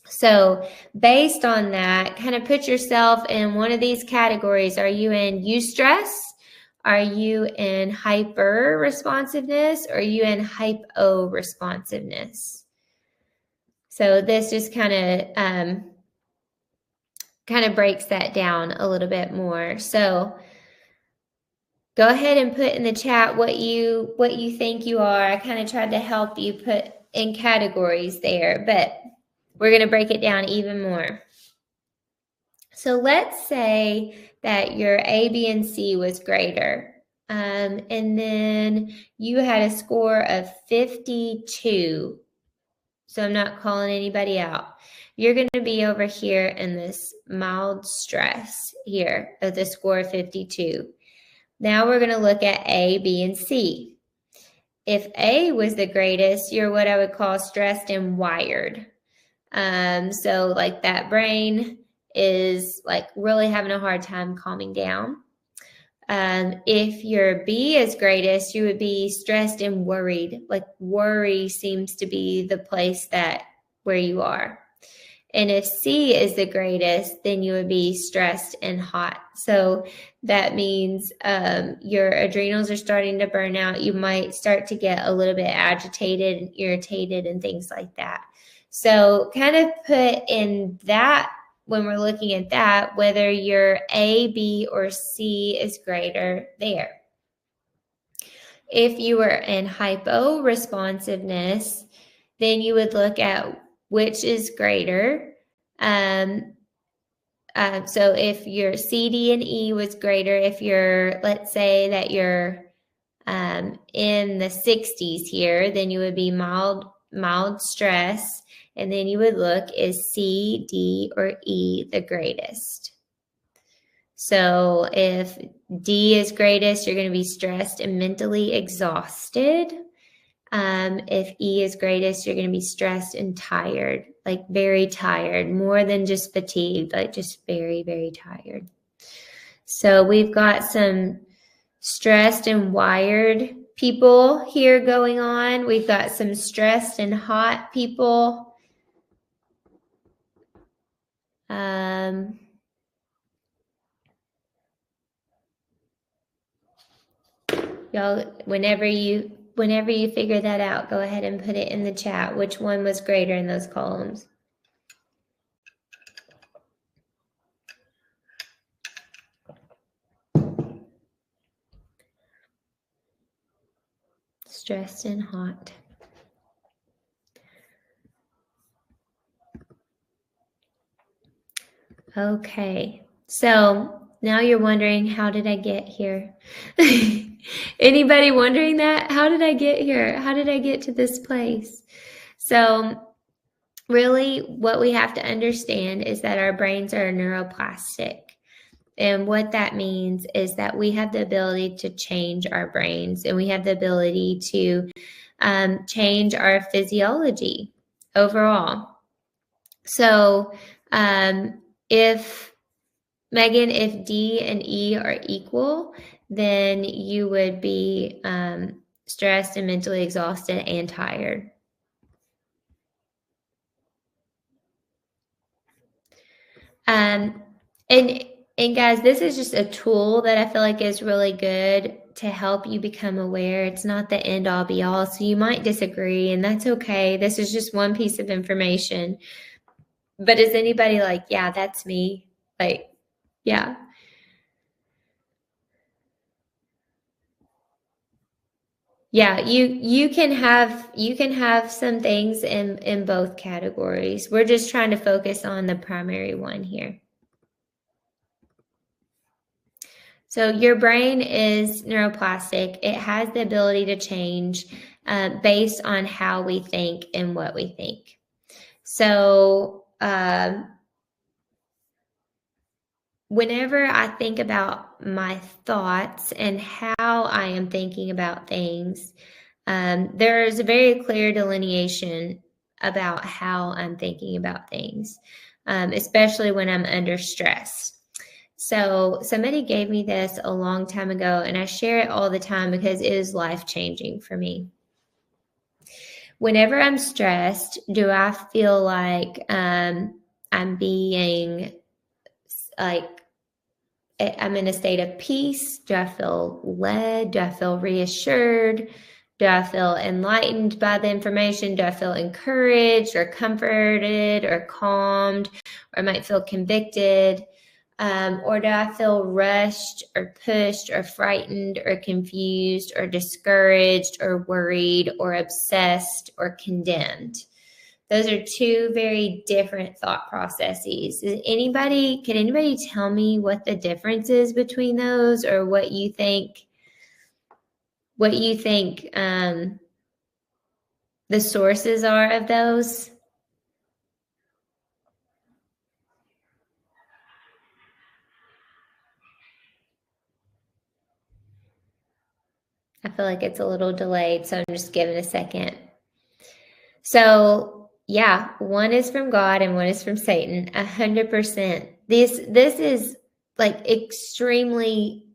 So based on that, kind of put yourself in one of these categories. Are you in eustress? Are you in hyper responsiveness? Or are you in hypo responsiveness? So this just kind of breaks that down a little bit more. So go ahead and put in the chat what you think you are. I kind of tried to help you put in categories there, but we're going to break it down even more. So let's say that your A, B, and C was greater. And then you had a score of 52. So I'm not calling anybody out. You're going to be over here in this mild stress here at the score of 52. Now we're going to look at A, B, and C. If A was the greatest, you're what I would call stressed and wired. So like that brain is like really having a hard time calming down. If your B is greatest, you would be stressed and worried. Like worry seems to be the place where you are. And if C is the greatest, then you would be stressed and hot. So that means your adrenals are starting to burn out. You might start to get a little bit agitated and irritated and things like that. So kind of put in that, when we're looking at that, whether your A, B, or C is greater there. If you were in hypo-responsiveness, then you would look at which is greater. So if your C, D, and E was greater, if you're, let's say that you're in the 60s here, then you would be mild stress. And then you would look, is C, D, or E the greatest? So if D is greatest, you're going to be stressed and mentally exhausted. If E is greatest, you're going to be stressed and tired, like very tired, more than just fatigued, like just very, very tired. So we've got some stressed and wired people here going on. We've got some stressed and hot people. Y'all, whenever you figure that out, go ahead and put it in the chat. Which one was greater in those columns? Stressed and hot. Okay, so now you're wondering, how did I get here? Anybody wondering that? How did I get here? How did I get to this place? So really what we have to understand is that our brains are neuroplastic. And what that means is that we have the ability to change our brains, and we have the ability to change our physiology overall. So if Megan, if D and E are equal, then you would be stressed and mentally exhausted and tired. And guys, this is just a tool that I feel like is really good to help you become aware. It's not the end all be all. So you might disagree, and that's okay. This is just one piece of information. But is anybody like, yeah, that's me? Like, yeah. Yeah, you can have some things in both categories. We're just trying to focus on the primary one here. So your brain is neuroplastic. It has the ability to change based on how we think and what we think. So whenever I think about my thoughts and how I am thinking about things, there's a very clear delineation about how I'm thinking about things, especially when I'm under stress. So somebody gave me this a long time ago, and I share it all the time because it is life-changing for me. Whenever I'm stressed, do I feel like I'm being like, I'm in a state of peace? Do I feel led? Do I feel reassured? Do I feel enlightened by the information? Do I feel encouraged or comforted or calmed? Or I might feel convicted? Or do I feel rushed or pushed or frightened or confused or discouraged or worried or obsessed or condemned? Those are two very different thought processes. Can anybody tell me what the difference is between those, or what you think the sources are of those? I feel like it's a little delayed, so I'm just giving a second. So yeah, one is from God and one is from Satan, 100%. This is like extremely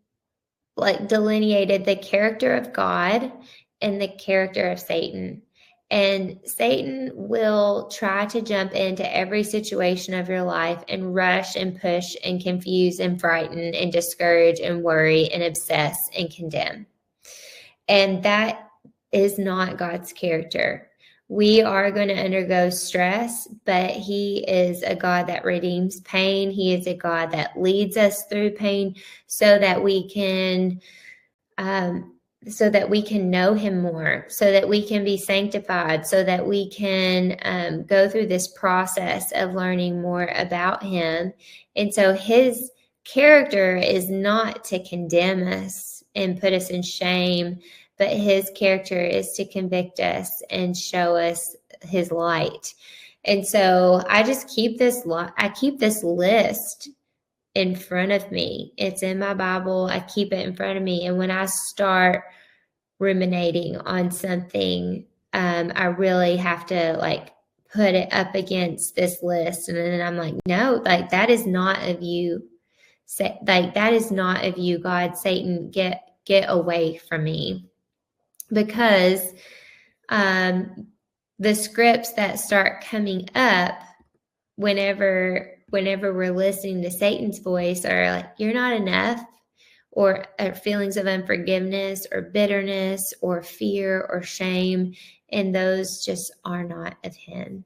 like delineated the character of God and the character of Satan. And Satan will try to jump into every situation of your life and rush and push and confuse and frighten and discourage and worry and obsess and condemn. And that is not God's character. We are going to undergo stress, but He is a God that redeems pain. He is a God that leads us through pain so that we can know Him more, so that we can be sanctified, so that we can go through this process of learning more about Him. And so His character is not to condemn us and put us in shame, but His character is to convict us and show us His light. And so I just keep this list in front of me. It's in my Bible. I keep it in front of me. And when I start ruminating on something, I really have to like put it up against this list. And then I'm like, no, like that is not of you. Like that is not of you, God. Satan, get away from me. Because the scripts that start coming up whenever we're listening to Satan's voice are like, you're not enough, or feelings of unforgiveness or bitterness or fear or shame. And those just are not of Him.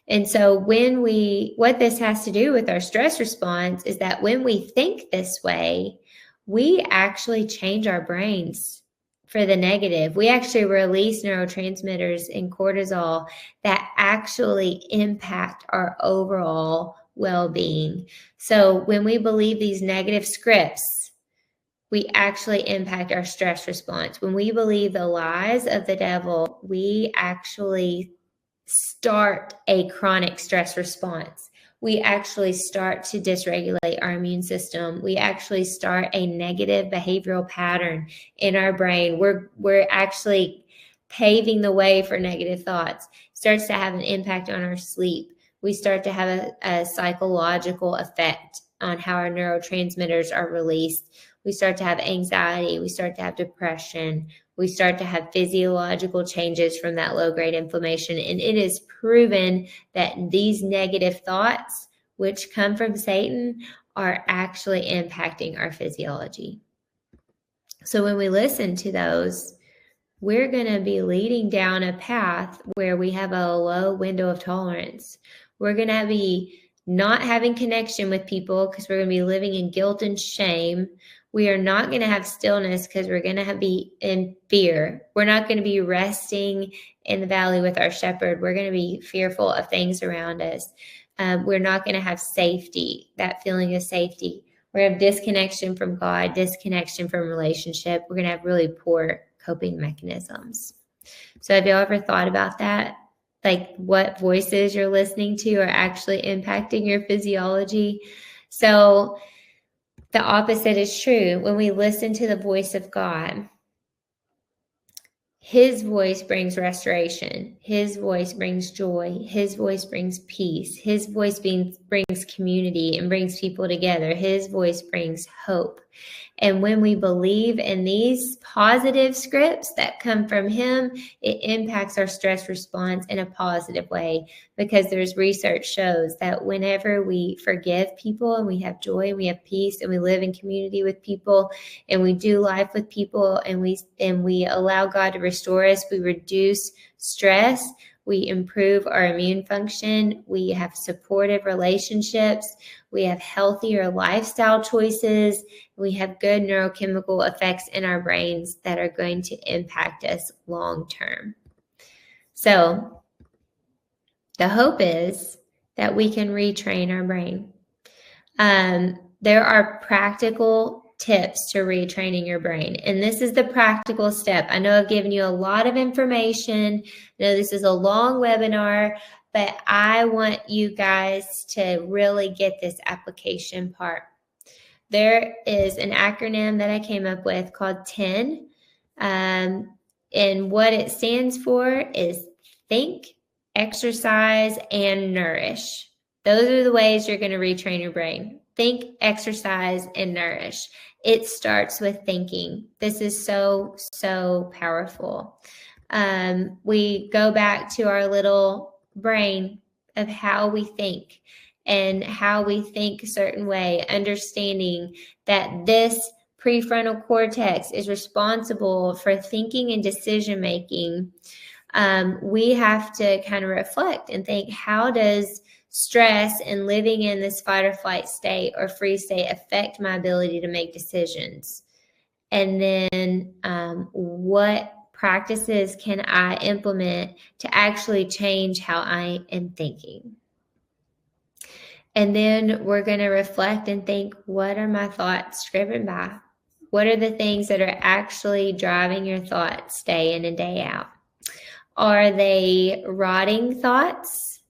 And so what this has to do with our stress response is that when we think this way, we actually change our brains for the negative. We actually release neurotransmitters and cortisol that actually impact our overall well-being. So when we believe these negative scripts, we actually impact our stress response. When we believe the lies of the devil, we actually start a chronic stress response. We actually start to dysregulate our immune system. We actually start a negative behavioral pattern in our brain. We're actually paving the way for negative thoughts. It starts to have an impact on our sleep. We start to have a psychological effect on how our neurotransmitters are released. We start to have anxiety. We start to have depression. We start to have physiological changes from that low-grade inflammation. And it is proven that these negative thoughts, which come from Satan, are actually impacting our physiology. So when we listen to those, we're going to be leading down a path where we have a low window of tolerance. We're going to be not having connection with people because we're going to be living in guilt and shame. We are not going to have stillness because we're going to be in fear. We're not going to be resting in the valley with our shepherd. We're going to be fearful of things around us. We're not going to have safety, that feeling of safety. We're going to have disconnection from God, disconnection from relationship. We're going to have really poor coping mechanisms. So have you ever thought about that? Like what voices you're listening to are actually impacting your physiology? So the opposite is true. When we listen to the voice of God, His voice brings restoration. His voice brings joy. His voice brings peace. His voice brings community and brings people together. His voice brings hope. And when we believe in these positive scripts that come from Him, it impacts our stress response in a positive way, because there's research shows that whenever we forgive people and we have joy and we have peace and we live in community with people and we do life with people and we allow God to restore us, we reduce stress, we improve our immune function, we have supportive relationships, we have healthier lifestyle choices, we have good neurochemical effects in our brains that are going to impact us long term. So the hope is that we can retrain our brain. There are practical tips to retraining your brain. And this is the practical step. I know I've given you a lot of information. I know this is a long webinar, but I want you guys to really get this application part. There is an acronym that I came up with called TEN. And what it stands for is think, exercise, and nourish. Those are the ways you're going to retrain your brain. Think, exercise, and nourish. it starts with thinking. This is so, so powerful. We go back to our little brain of how we think and how we think a certain way, understanding that this prefrontal cortex is responsible for thinking and decision making. We have to kind of reflect and think, how does stress and living in this fight or flight state or freeze state affect my ability to make decisions? And then what practices can I implement to actually change how I am thinking? And then we're going to reflect and think, what are my thoughts driven by? What are the things that are actually driving your thoughts day in and day out? Are they rotting thoughts,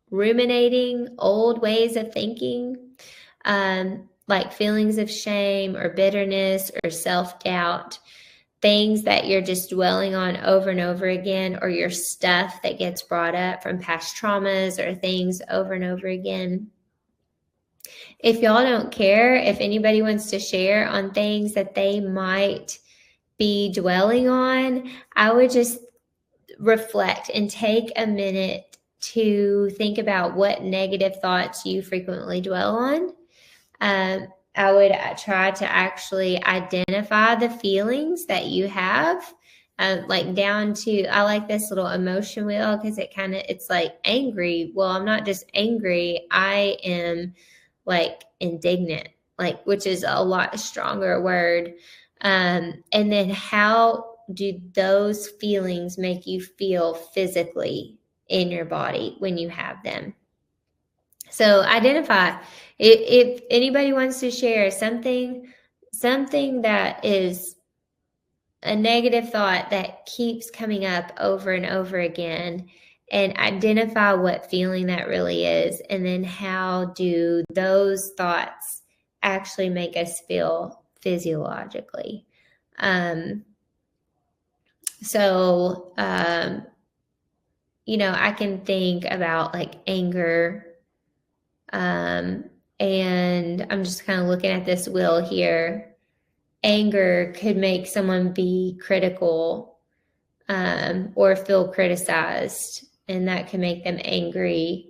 ruminating old ways of thinking, like feelings of shame or bitterness or self-doubt, things that you're just dwelling on over and over again, or your stuff that gets brought up from past traumas or things over and over again? If y'all don't care, if anybody wants to share on things that they might be dwelling on, I would just reflect and take a minute to think about what negative thoughts you frequently dwell on. I would try to actually identify the feelings that you have, like down to, I like this little emotion wheel because it's like angry. Well, I'm not just angry. I am like indignant, like, which is a lot stronger word. And then how do those feelings make you feel physically in your body when you have them? So identify. If anybody wants to share something that is a negative thought that keeps coming up over and over again, and identify what feeling that really is, and then how do those thoughts actually make us feel physiologically. I can think about like anger, and I'm just kind of looking at this wheel here. Anger could make someone be critical, or feel criticized, and that can make them angry,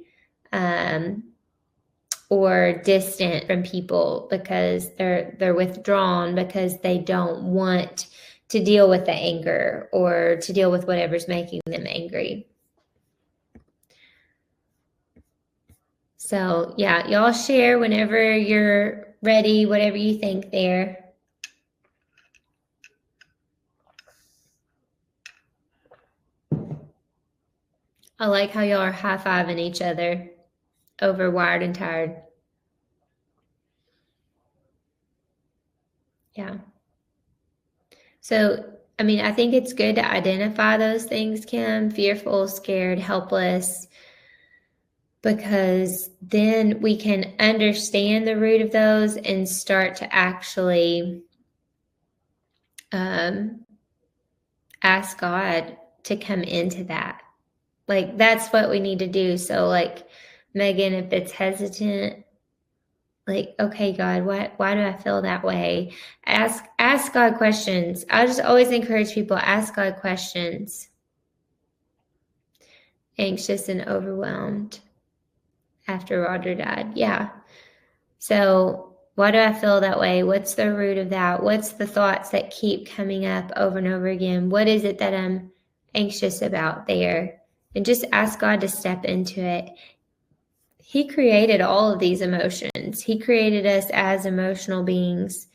or distant from people because they're withdrawn because they don't want to deal with the anger or to deal with whatever's making them angry. So yeah, y'all share whenever you're ready, whatever you think there. I like how y'all are high-fiving each other over Wired and Tired. Yeah. So, I think it's good to identify those things, Kim: fearful, scared, helpless, because then we can understand the root of those and start to actually ask God to come into that. Like, that's what we need to do. So like Megan, if it's hesitant, like, okay, God, why do I feel that way? Ask God questions. I just always encourage people, ask God questions. Anxious and overwhelmed after Roger died. Yeah. So why do I feel that way? What's the root of that? What's the thoughts that keep coming up over and over again? What is it that I'm anxious about there? And just ask God to step into it. He created all of these emotions. He created us as emotional beings.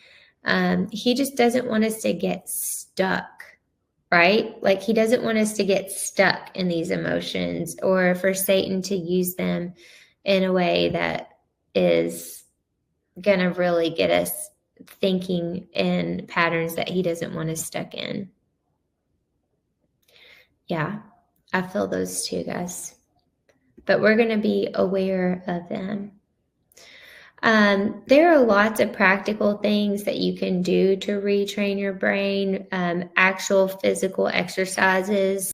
He just doesn't want us to get stuck, right? Like, he doesn't want us to get stuck in these emotions, or for Satan to use them in a way that is going to really get us thinking in patterns that he doesn't want us stuck in. Yeah, I feel those too, guys. But we're going to be aware of them. There are lots of practical things that you can do to retrain your brain, actual physical exercises.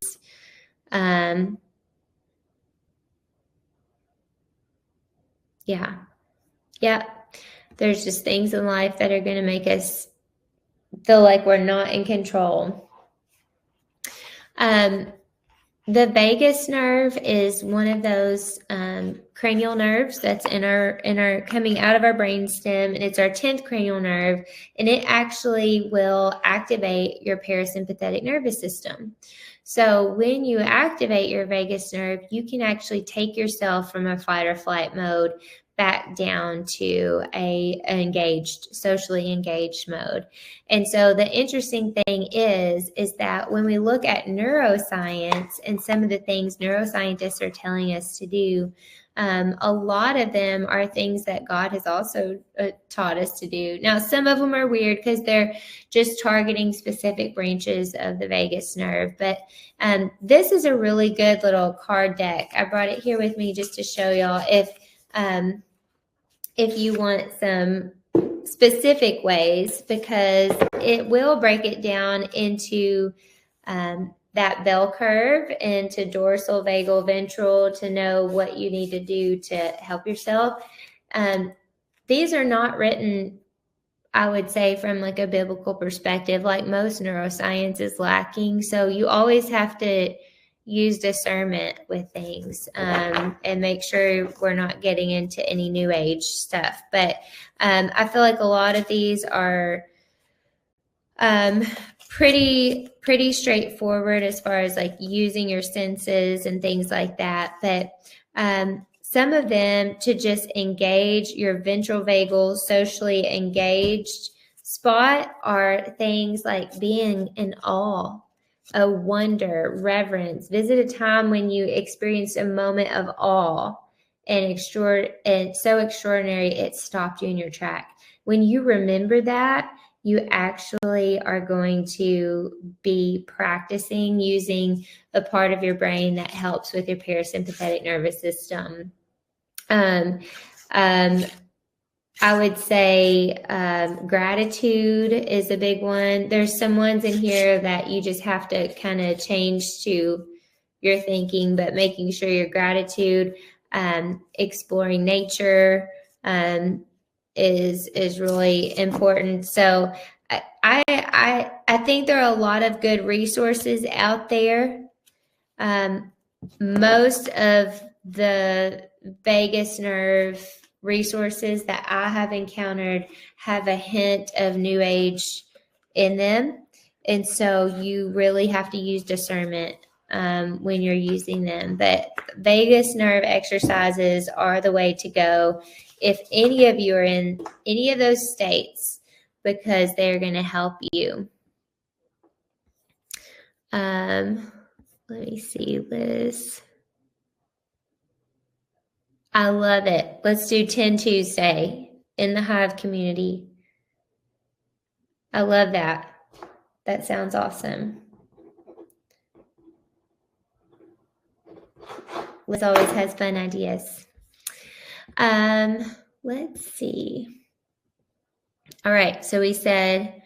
Yeah. There's just things in life that are going to make us feel like we're not in control. The vagus nerve is one of those cranial nerves that's in our coming out of our brainstem, and it's our 10th cranial nerve, and it actually will activate your parasympathetic nervous system. So when you activate your vagus nerve, you can actually take yourself from a fight or flight mode back down to a engaged, socially engaged mode. And so the interesting thing is that when we look at neuroscience and some of the things neuroscientists are telling us to do, a lot of them are things that God has also taught us to do. Now, some of them are weird because they're just targeting specific branches of the vagus nerve. But this is a really good little card deck. I brought it here with me just to show y'all if you want some specific ways, because it will break it down into that bell curve and to dorsal, vagal, ventral to know what you need to do to help yourself. These are not written, I would say, from like a biblical perspective, like most neuroscience is lacking. So you always have to use discernment with things and make sure we're not getting into any new age stuff. But I feel like a lot of these are pretty straightforward as far as like using your senses and things like that. But some of them to just engage your ventral vagal, socially engaged spot are things like being in awe, a wonder, reverence. Visit a time when you experienced a moment of awe and so extraordinary it stopped you in your track. When you remember that, you actually are going to be practicing using the part of your brain that helps with your parasympathetic nervous system. I would say gratitude is a big one. There's some ones in here that you just have to kind of change to your thinking, but making sure your gratitude, exploring nature is really important. So I think there are a lot of good resources out there. Most of the vagus nerve resources that I have encountered have a hint of new age in them. And so you really have to use discernment when you're using them. But vagus nerve exercises are the way to go if any of you are in any of those states, because they're going to help you. Let me see, Liz. I love it. Let's do 10 Tuesday in the Hive community. I love that. That sounds awesome. Liz always has fun ideas. Let's see. All right. So we said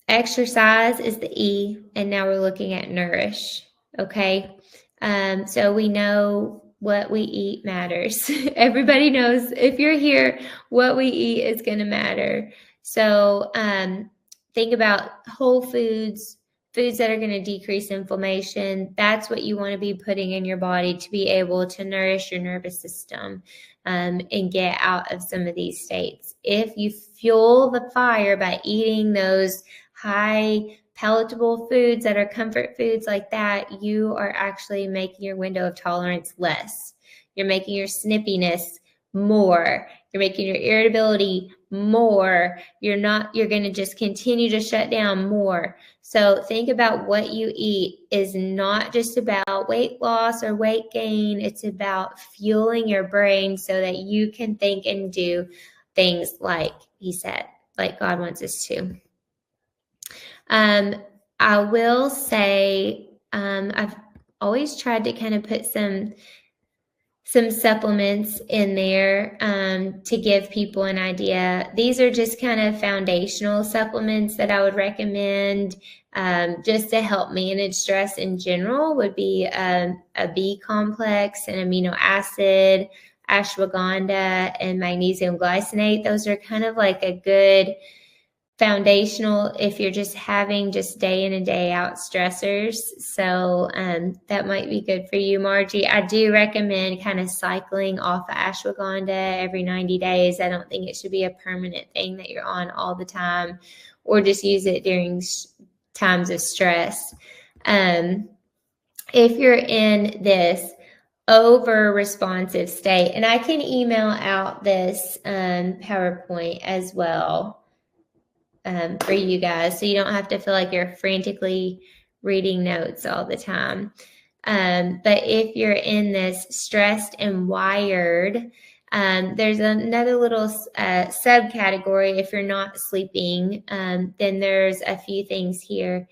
exercise is the E, and now we're looking at nourish. Okay. So we know what we eat matters. Everybody knows, if you're here, what we eat is going to matter. So think about whole foods that are going to decrease inflammation. That's what you want to be putting in your body to be able to nourish your nervous system and get out of some of these states. If you fuel the fire by eating those high palatable foods that are comfort foods like that, you are actually making your window of tolerance less. You're making your snippiness more. You're making your irritability more. You're going to just continue to shut down more. So think about what you eat is not just about weight loss or weight gain. It's about fueling your brain so that you can think and do things like he said, like God wants us to. I will say I've always tried to kind of put some supplements in there to give people an idea. These are just kind of foundational supplements that I would recommend just to help manage stress in general. Would be a B complex, an amino acid. ashwagandha and magnesium glycinate. Those are kind of like a good foundational if you're just having just day in and day out stressors. So that might be good for you, Margie. I do recommend kind of cycling off of ashwagandha every 90 days. I don't think it should be a permanent thing that you're on all the time, or just use it during times of stress. If you're in this over responsive state, and I can email out this PowerPoint as well for you guys, so you don't have to feel like you're frantically reading notes all the time. But if you're in this stressed and wired, there's another little subcategory. If you're not sleeping, then there's a few things here.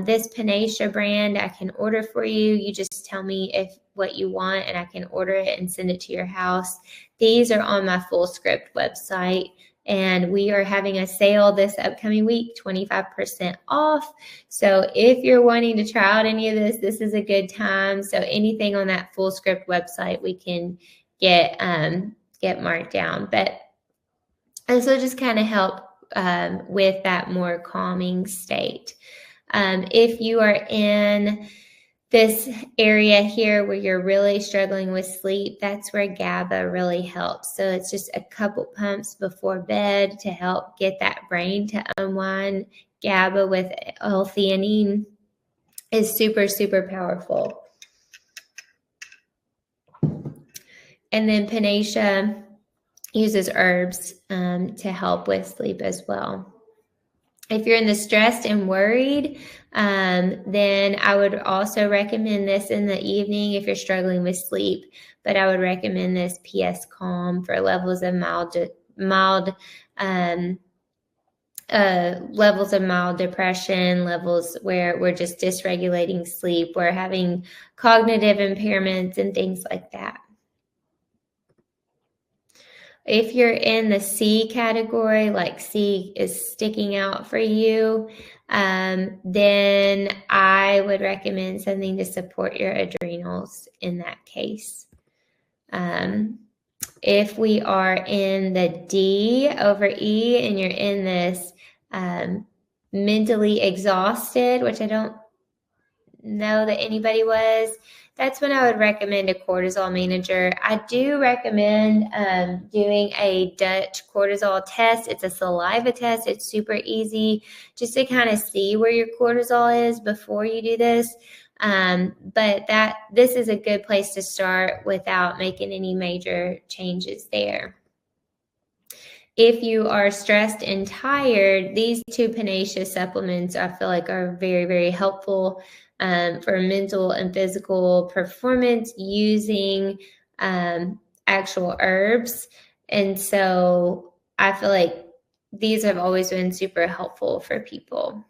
This Panacea brand I can order for you. You just tell me what you want, and I can order it and send it to your house. These are on my FullScript website, and we are having a sale this upcoming week, 25% off. So if you're wanting to try out any of this is a good time. So anything on that FullScript website, we can get marked down. But this will just kind of help with that more calming state. If you are in this area here where you're really struggling with sleep, that's where GABA really helps. So it's just a couple pumps before bed to help get that brain to unwind. GABA with L-theanine is super, super powerful. And then Panacea uses herbs to help with sleep as well. If you're in the stressed and worried, then I would also recommend this in the evening if you're struggling with sleep. But I would recommend this PS Calm for levels of mild depression, levels where we're just dysregulating sleep, we're having cognitive impairments and things like that. If you're in the C category, like C is sticking out for you, then I would recommend something to support your adrenals in that case. If we are in the D over E and you're in this mentally exhausted, which I don't know that anybody was, that's when I would recommend a cortisol manager. I do recommend doing a Dutch cortisol test. It's a saliva test. It's super easy just to kind of see where your cortisol is before you do this. But this is a good place to start without making any major changes there. If you are stressed and tired, these two Panacea supplements I feel like are very, very helpful for mental and physical performance using actual herbs. And so I feel like these have always been super helpful for people.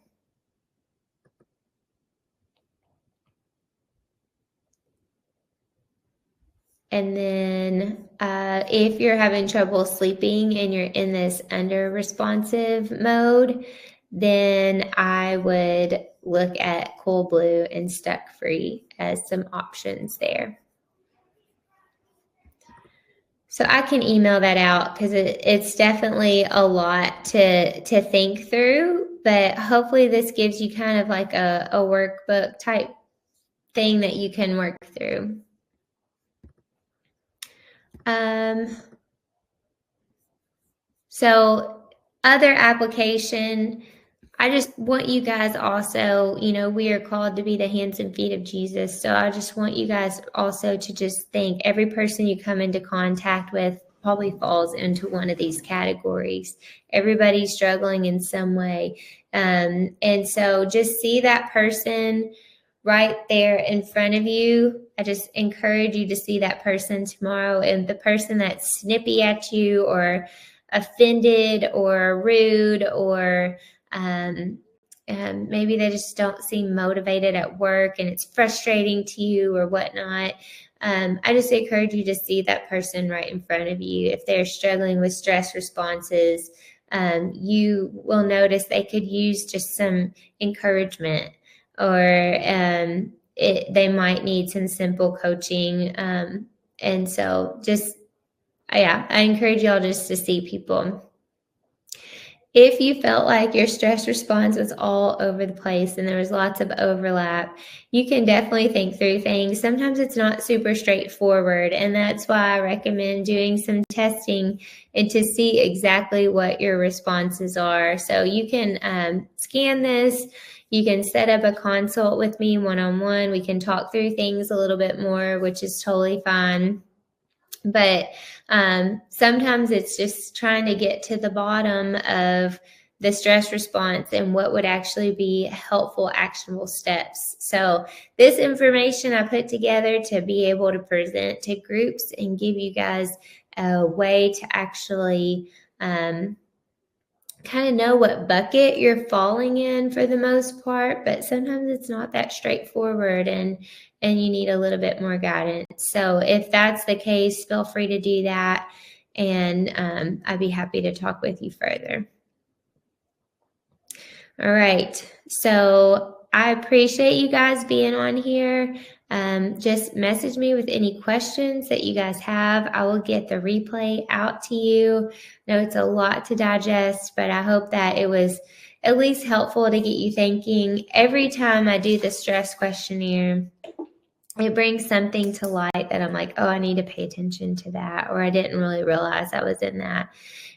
And then if you're having trouble sleeping and you're in this under responsive mode, then I would look at Cool Blue and Stuck Free as some options there. So I can email that out because it's definitely a lot to think through, but hopefully this gives you kind of like a workbook type thing that you can work through. So other application, I just want you guys also, we are called to be the hands and feet of Jesus. So I just want you guys also to just think every person you come into contact with probably falls into one of these categories. Everybody's struggling in some way. And so just see that person right there in front of you. I just encourage you to see that person tomorrow, and the person that's snippy at you or offended or rude or maybe they just don't seem motivated at work and it's frustrating to you or whatnot. I just encourage you to see that person right in front of you. If they're struggling with stress responses, you will notice they could use just some encouragement, or they might need some simple coaching. And so just yeah, I encourage y'all just to see people. If you felt like your stress response was all over the place and there was lots of overlap, you can definitely think through things. Sometimes it's not super straightforward, and that's why I recommend doing some testing and to see exactly what your responses are. So you can scan this. You can set up a consult with me one-on-one. We can talk through things a little bit more, which is totally fine. But sometimes it's just trying to get to the bottom of the stress response and what would actually be helpful, actionable steps. So this information I put together to be able to present to groups and give you guys a way to actually kind of know what bucket you're falling in for the most part, but sometimes it's not that straightforward, and you need a little bit more guidance. So if that's the case, feel free to do that, and I'd be happy to talk with you further. All right. So I appreciate you guys being on here. Just message me with any questions that you guys have. I will get the replay out to you. I know it's a lot to digest, but I hope that it was at least helpful to get you thinking. Every time I do the stress questionnaire, it brings something to light that I'm like, oh, I need to pay attention to that, or I didn't really realize I was in that.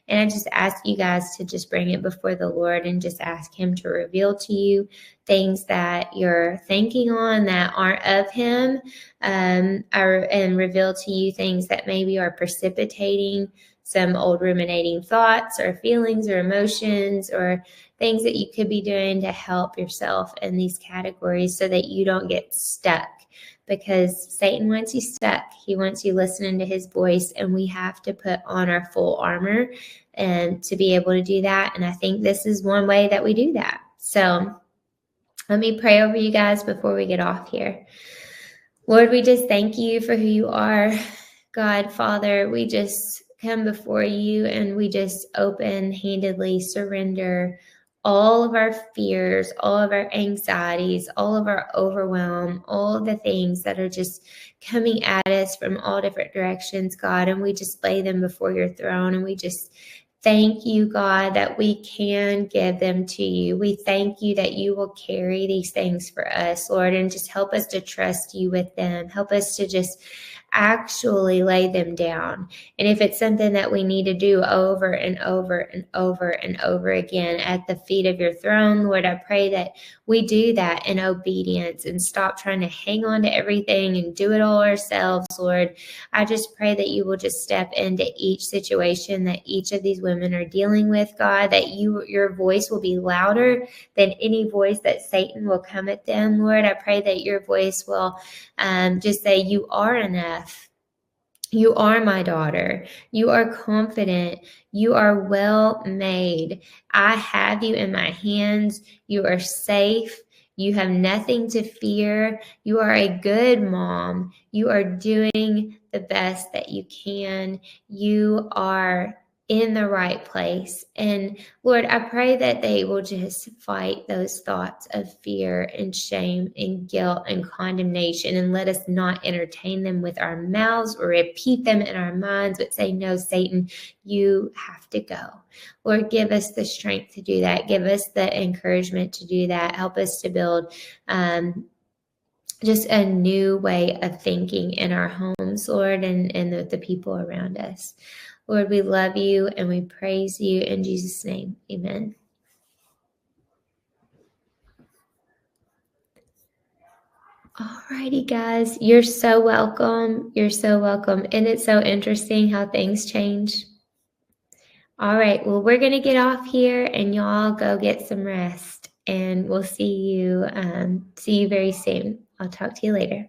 And I just ask you guys to just bring it before the Lord and just ask Him to reveal to you things that you're thinking on that aren't of Him, and reveal to you things that maybe are precipitating some old ruminating thoughts or feelings or emotions or things that you could be doing to help yourself in these categories so that you don't get stuck. Because Satan wants you stuck. He wants you listening to his voice, and we have to put on our full armor and to be able to do that. And I think this is one way that we do that. So let me pray over you guys before we get off here. Lord, we just thank you for who you are. God, Father, we just come before you and we just open-handedly surrender all of our fears, all of our anxieties, all of our overwhelm, all of the things that are just coming at us from all different directions, God, and we just lay them before your throne, and we just thank you, God, that we can give them to you. We thank you that you will carry these things for us, Lord, and just help us to trust you with them. Help us to just actually lay them down. And if it's something that we need to do over and over and over and over again at the feet of your throne, Lord, I pray that we do that in obedience and stop trying to hang on to everything and do it all ourselves, Lord. I just pray that you will just step into each situation that each of these women are dealing with, God, that your voice will be louder than any voice that Satan will come at them, Lord. I pray that your voice will just say, you are enough. You are my daughter. You are confident. You are well made. I have you in my hands. You are safe. You have nothing to fear. You are a good mom. You are doing the best that you can. You are in the right place. And Lord, I pray that they will just fight those thoughts of fear and shame and guilt and condemnation, and let us not entertain them with our mouths or repeat them in our minds, but say, no, Satan, you have to go. Lord, give us the strength to do that. Give us the encouragement to do that. Help us to build just a new way of thinking in our homes, Lord, and the people around us. Lord, we love you and we praise you in Jesus' name. Amen. All righty, guys. You're so welcome. You're so welcome. And it's so interesting how things change. All right. Well, we're going to get off here and y'all go get some rest. And we'll see you very soon. I'll talk to you later.